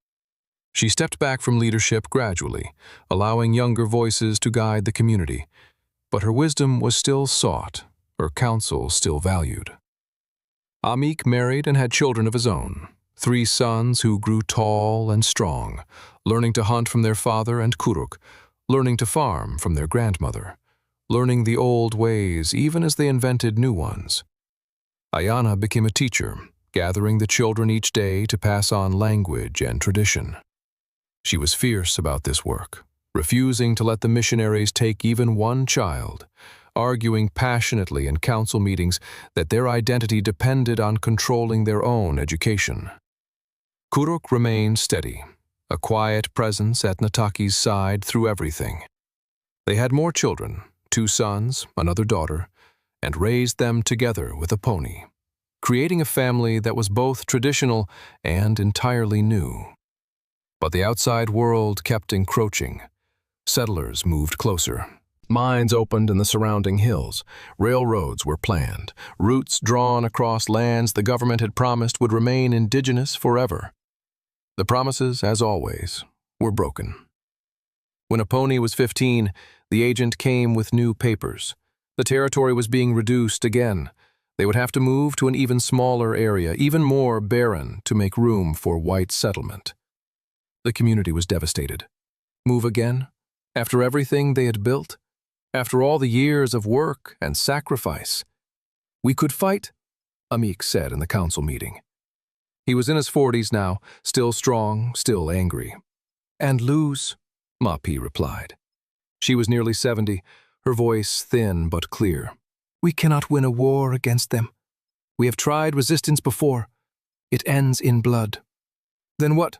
She stepped back from leadership gradually, allowing younger voices to guide the community, but her wisdom was still sought, her counsel still valued. Amik married and had children of his own, 3 sons who grew tall and strong, learning to hunt from their father and Kuruk, learning to farm from their grandmother, learning the old ways even as they invented new ones. Ayana became a teacher, gathering the children each day to pass on language and tradition. She was fierce about this work, refusing to let the missionaries take even one child, arguing passionately in council meetings that their identity depended on controlling their own education. Kuruk remained steady, a quiet presence at Nata'ki's side through everything. They had more children, 2 sons, another daughter, and raised them together with a pony, creating a family that was both traditional and entirely new. But the outside world kept encroaching. Settlers moved closer. Mines opened in the surrounding hills. Railroads were planned, routes drawn across lands the government had promised would remain indigenous forever. The promises, as always, were broken. When a pony was 15, the agent came with new papers. The territory was being reduced again. They would have to move to an even smaller area, even more barren, to make room for white settlement. The community was devastated. Move again? After everything they had built? After all the years of work and sacrifice? "We could fight," Amik said in the council meeting. He was in his 40s now, still strong, still angry. "And lose," Mahpee replied. She was nearly 70, her voice thin but clear. "We cannot win a war against them. We have tried resistance before. It ends in blood." "Then what?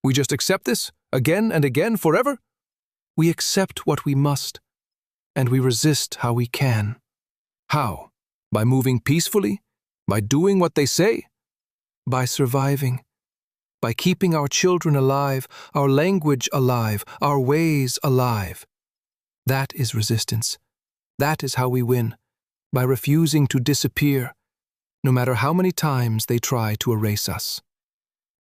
We just accept this, again and again, forever?" "We accept what we must, and we resist how we can." "How? By moving peacefully? By doing what they say?" "By surviving. By keeping our children alive, our language alive, our ways alive. That is resistance. That is how we win. By refusing to disappear, no matter how many times they try to erase us."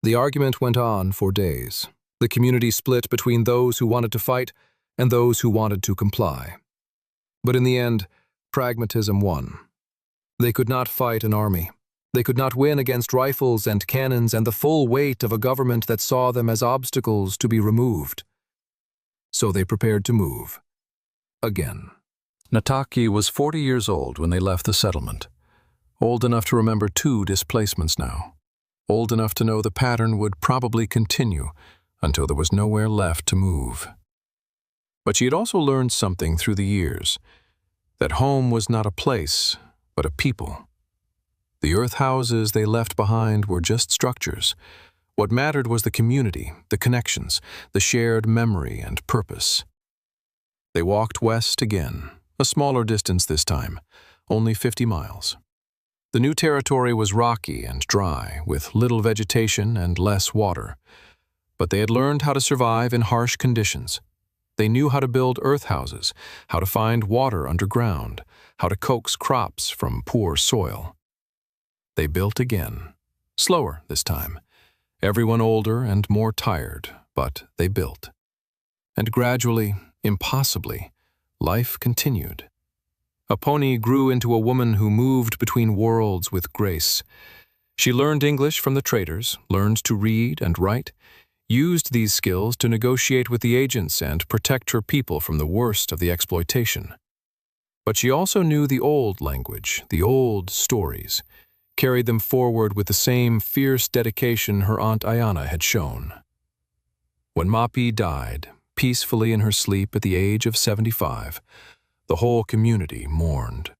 The argument went on for days. The community split between those who wanted to fight and those who wanted to comply. But in the end, pragmatism won. They could not fight an army. They could not win against rifles and cannons and the full weight of a government that saw them as obstacles to be removed. So they prepared to move. Again. Nata'ki was 40 years old when they left the settlement. Old enough to remember 2 displacements now. Old enough to know the pattern would probably continue until there was nowhere left to move. But she had also learned something through the years, that home was not a place, but a people. The earth houses they left behind were just structures. What mattered was the community, the connections, the shared memory and purpose. They walked west again, a smaller distance this time, only 50 miles. The new territory was rocky and dry, with little vegetation and less water. But they had learned how to survive in harsh conditions. They knew how to build earth houses, how to find water underground, how to coax crops from poor soil. They built again, slower this time, everyone older and more tired, but they built. And gradually, impossibly, life continued. A pony grew into a woman who moved between worlds with grace. She learned English from the traders, learned to read and write, used these skills to negotiate with the agents and protect her people from the worst of the exploitation. But she also knew the old language, the old stories, carried them forward with the same fierce dedication her Aunt Ayana had shown. When Mahpee died, peacefully in her sleep at the age of 75, the whole community mourned.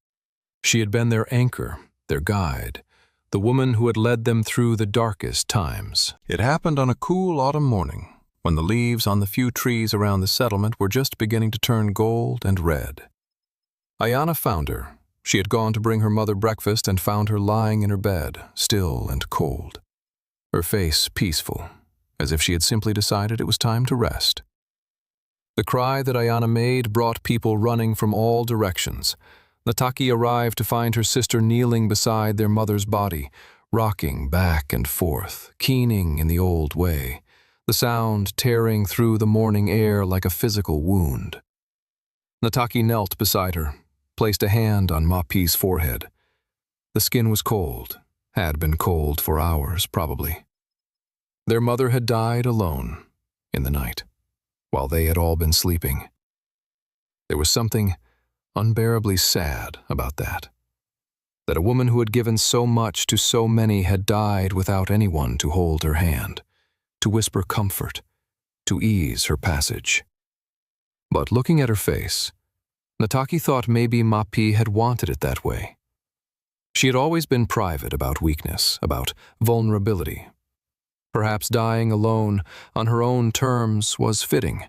She had been their anchor, their guide, the woman who had led them through the darkest times. It happened on a cool autumn morning, when the leaves on the few trees around the settlement were just beginning to turn gold and red. Ayana found her. She had gone to bring her mother breakfast and found her lying in her bed, still and cold. Her face peaceful, as if she had simply decided it was time to rest. The cry that Ayana made brought people running from all directions. Nata'ki arrived to find her sister kneeling beside their mother's body, rocking back and forth, keening in the old way, the sound tearing through the morning air like a physical wound. Nata'ki knelt beside her, placed a hand on Mahpee's forehead. The skin was cold, had been cold for hours, probably. Their mother had died alone in the night, while they had all been sleeping. There was something unbearably sad about that a woman who had given so much to so many had died without anyone to hold her hand, to whisper comfort, to ease her passage. But looking at her face, Nata'ki thought maybe Mahpee had wanted it that way. She had always been private about weakness, about vulnerability. Perhaps dying alone, on her own terms, was fitting.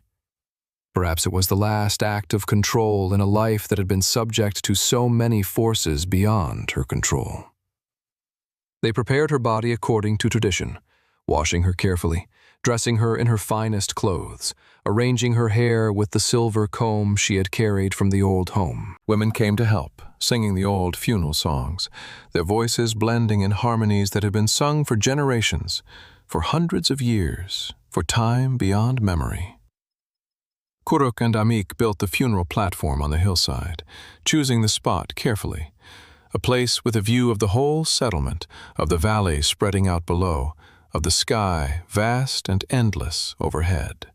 Perhaps it was the last act of control in a life that had been subject to so many forces beyond her control. They prepared her body according to tradition, washing her carefully, dressing her in her finest clothes, arranging her hair with the silver comb she had carried from the old home. Women came to help, singing the old funeral songs, their voices blending in harmonies that had been sung for generations, for hundreds of years, for time beyond memory. Kuruk and Amik built the funeral platform on the hillside, choosing the spot carefully, a place with a view of the whole settlement, of the valley spreading out below, of the sky vast and endless overhead.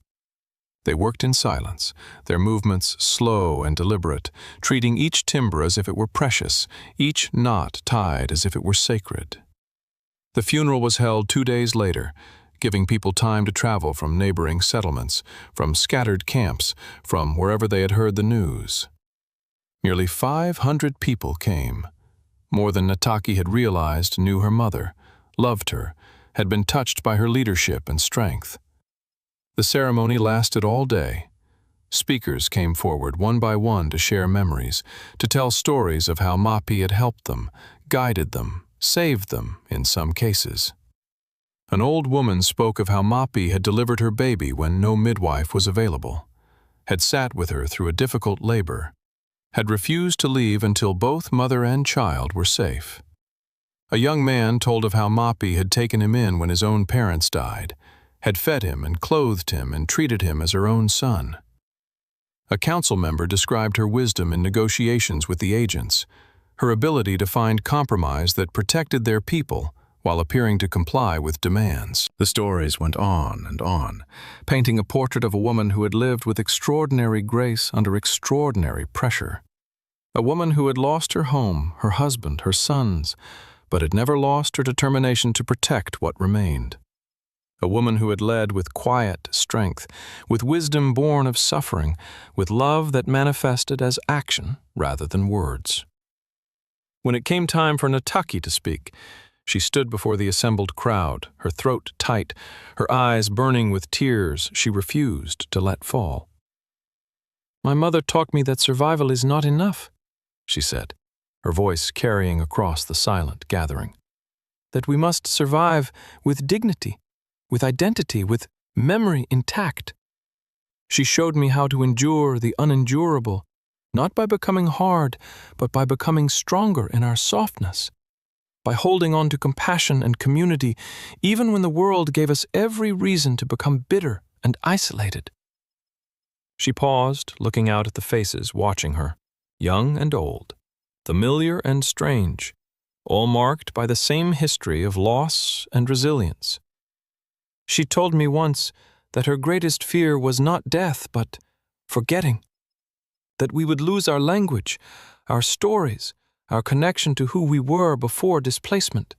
They worked in silence, their movements slow and deliberate, treating each timber as if it were precious, each knot tied as if it were sacred. The funeral was held 2 days later, giving people time to travel from neighboring settlements, from scattered camps, from wherever they had heard the news. Nearly 500 people came. More than Nata'ki had realized knew her mother, loved her, had been touched by her leadership and strength. The ceremony lasted all day. Speakers came forward one by one to share memories, to tell stories of how Mahpee had helped them, guided them, saved them in some cases. An old woman spoke of how Mahpee had delivered her baby when no midwife was available, had sat with her through a difficult labor, had refused to leave until both mother and child were safe. A young man told of how Mahpee had taken him in when his own parents died, had fed him and clothed him and treated him as her own son. A council member described her wisdom in negotiations with the agents, her ability to find compromise that protected their people while appearing to comply with demands. The stories went on and on, painting a portrait of a woman who had lived with extraordinary grace under extraordinary pressure. A woman who had lost her home, her husband, her sons, but had never lost her determination to protect what remained. A woman who had led with quiet strength, with wisdom born of suffering, with love that manifested as action rather than words. When it came time for Nata'ki to speak, she stood before the assembled crowd, her throat tight, her eyes burning with tears she refused to let fall. "My mother taught me that survival is not enough," she said, her voice carrying across the silent gathering. "That we must survive with dignity, with identity, with memory intact. She showed me how to endure the unendurable, not by becoming hard, but by becoming stronger in our softness, by holding on to compassion and community, even when the world gave us every reason to become bitter and isolated." She paused, looking out at the faces watching her, young and old, familiar and strange, all marked by the same history of loss and resilience. She told me once that her greatest fear was not death, but forgetting, that we would lose our language, our stories, our connection to who we were before displacement.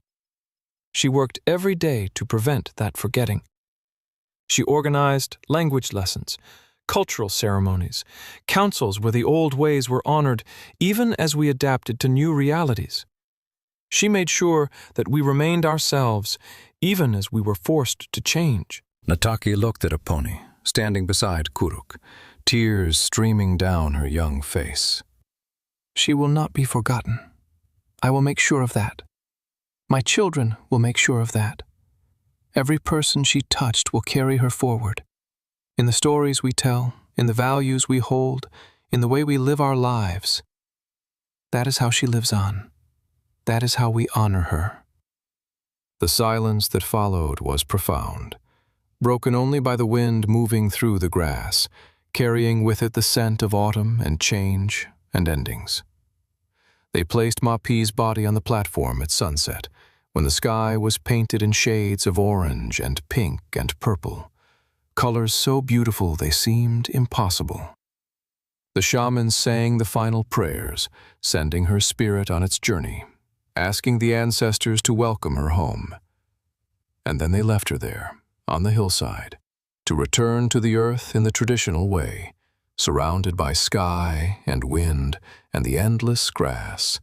She worked every day to prevent that forgetting. She organized language lessons, cultural ceremonies, councils where the old ways were honored, even as we adapted to new realities. She made sure that we remained ourselves, even as we were forced to change. Nata'ki looked at a pony, standing beside Kuruk, tears streaming down her young face. "She will not be forgotten. I will make sure of that. My children will make sure of that. Every person she touched will carry her forward. In the stories we tell, in the values we hold, in the way we live our lives. That is how she lives on. That is how we honor her." The silence that followed was profound, broken only by the wind moving through the grass, carrying with it the scent of autumn and change and endings. They placed Mahpee's body on the platform at sunset, when the sky was painted in shades of orange and pink and purple, colors so beautiful they seemed impossible. The shamans sang the final prayers, sending her spirit on its journey, asking the ancestors to welcome her home. And then they left her there, on the hillside, to return to the earth in the traditional way, surrounded by sky and wind and the endless grass,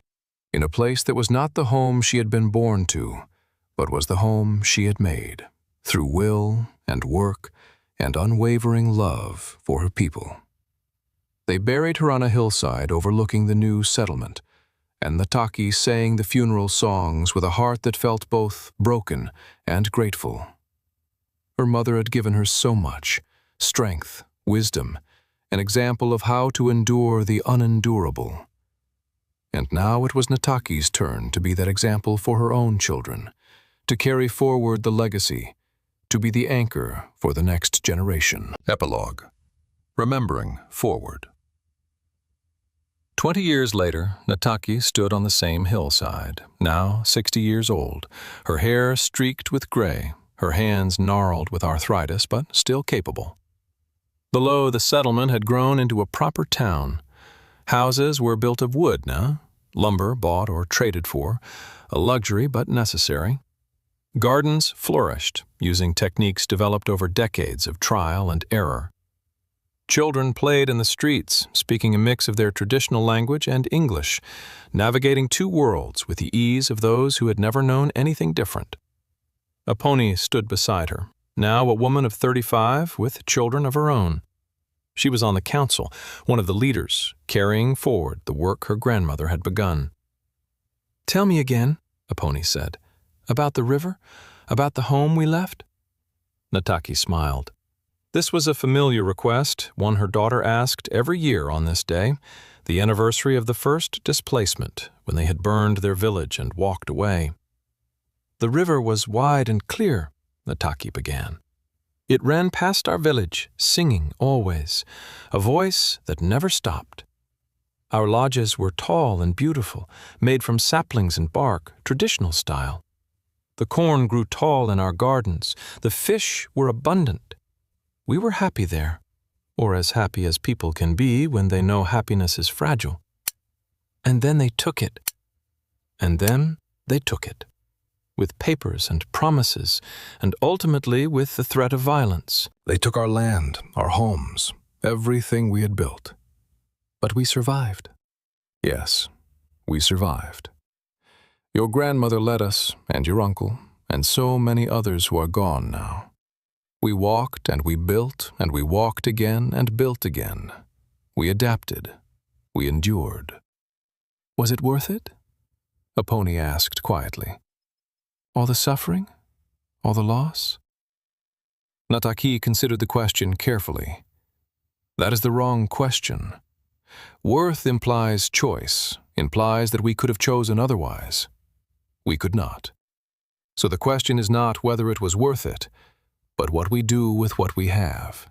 in a place that was not the home she had been born to, but was the home she had made, through will and work and unwavering love for her people. They buried her on a hillside overlooking the new settlement, and Nata'ki sang the funeral songs with a heart that felt both broken and grateful. Her mother had given her so much: strength, wisdom, an example of how to endure the unendurable. And now it was Nata'ki's turn to be that example for her own children, to carry forward the legacy, to be the anchor for the next generation. Epilogue. Remembering forward. 20 years later, Nata'ki stood on the same hillside, now 60 years old, her hair streaked with gray, her hands gnarled with arthritis, but still capable. Below, the settlement had grown into a proper town. Houses were built of wood now, lumber bought or traded for, a luxury but necessary. Gardens flourished, using techniques developed over decades of trial and error. Children played in the streets, speaking a mix of their traditional language and English, navigating two worlds with the ease of those who had never known anything different. A pony stood beside her, now a woman of 35 with children of her own. She was on the council, one of the leaders, carrying forward the work her grandmother had begun. "Tell me again," a pony said, "about the river, about the home we left?" Nata'ki smiled. This was a familiar request, one her daughter asked every year on this day, the anniversary of the first displacement, when they had burned their village and walked away. "The river was wide and clear," Nata'ki began. "It ran past our village, singing always, a voice that never stopped. Our lodges were tall and beautiful, made from saplings and bark, traditional style. The corn grew tall in our gardens, the fish were abundant. We were happy there, or as happy as people can be when they know happiness is fragile. And then they took it. And then they took it. With papers and promises, and ultimately with the threat of violence. They took our land, our homes, everything we had built. But we survived. Yes, we survived. Your grandmother led us, and your uncle, and so many others who are gone now. We walked and we built, and we walked again and built again. We adapted. We endured." "Was it worth it?" a pony asked quietly. "All the suffering? All the loss?" Nata'ki considered the question carefully. That is the wrong question. Worth implies choice, implies that we could have chosen otherwise. We could not. So the question is not whether it was worth it, but what we do with what we have.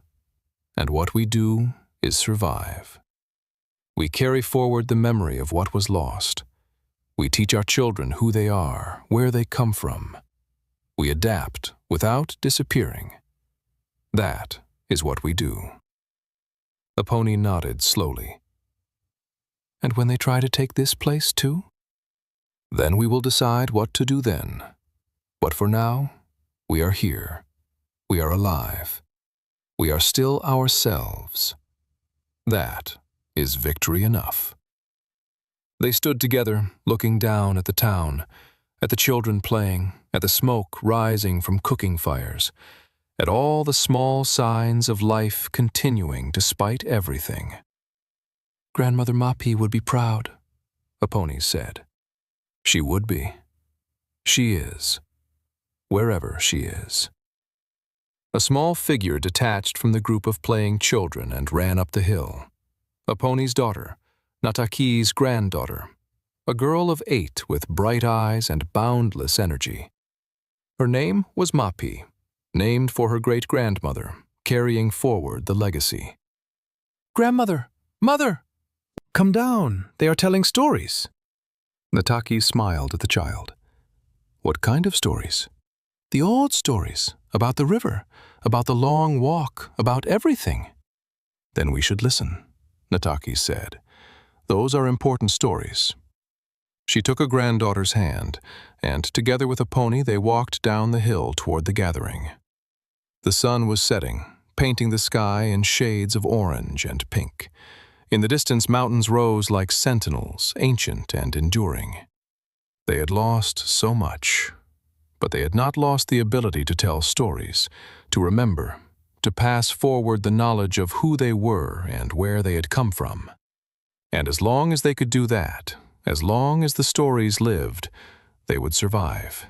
And what we do is survive. We carry forward the memory of what was lost. We teach our children who they are, where they come from. We adapt without disappearing. That is what we do. The pony nodded slowly. "And when they try to take this place too?" "Then we will decide what to do then. But for now, we are here. We are alive. We are still ourselves. That is victory enough." They stood together, looking down at the town, at the children playing, at the smoke rising from cooking fires, at all the small signs of life continuing despite everything. "Grandmother Mahpee would be proud," a pony said. She would be. She is. Wherever she is. A small figure detached from the group of playing children and ran up the hill. A pony's daughter, Nata'ki's granddaughter, a girl of 8 with bright eyes and boundless energy. Her name was Mahpee, named for her great-grandmother, carrying forward the legacy. "Grandmother! Mother! Come down, they are telling stories." Nata'ki smiled at the child. What kind of stories? The old stories, about the river, about the long walk, about everything. Then we should listen, Nata'ki said. Those are important stories. She took a granddaughter's hand, and together with a pony they walked down the hill toward the gathering. The sun was setting, painting the sky in shades of orange and pink. In the distance, mountains rose like sentinels, ancient and enduring. They had lost so much, but they had not lost the ability to tell stories, to remember, to pass forward the knowledge of who they were and where they had come from. And as long as they could do that, as long as the stories lived, they would survive.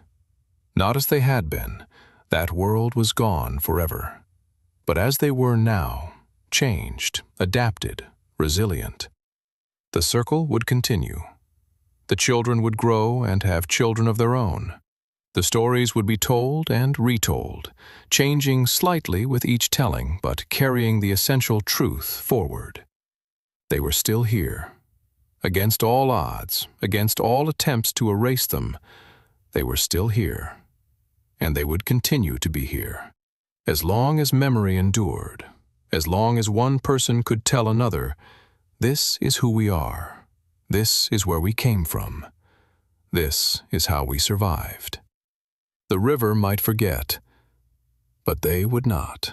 Not as they had been, that world was gone forever. But as they were now, changed, adapted, resilient. The circle would continue. The children would grow and have children of their own. The stories would be told and retold, changing slightly with each telling, but carrying the essential truth forward. They were still here. Against all odds, against all attempts to erase them, they were still here. And they would continue to be here. As long as memory endured, as long as one person could tell another, this is who we are. This is where we came from. This is how we survived. The river might forget, but they would not.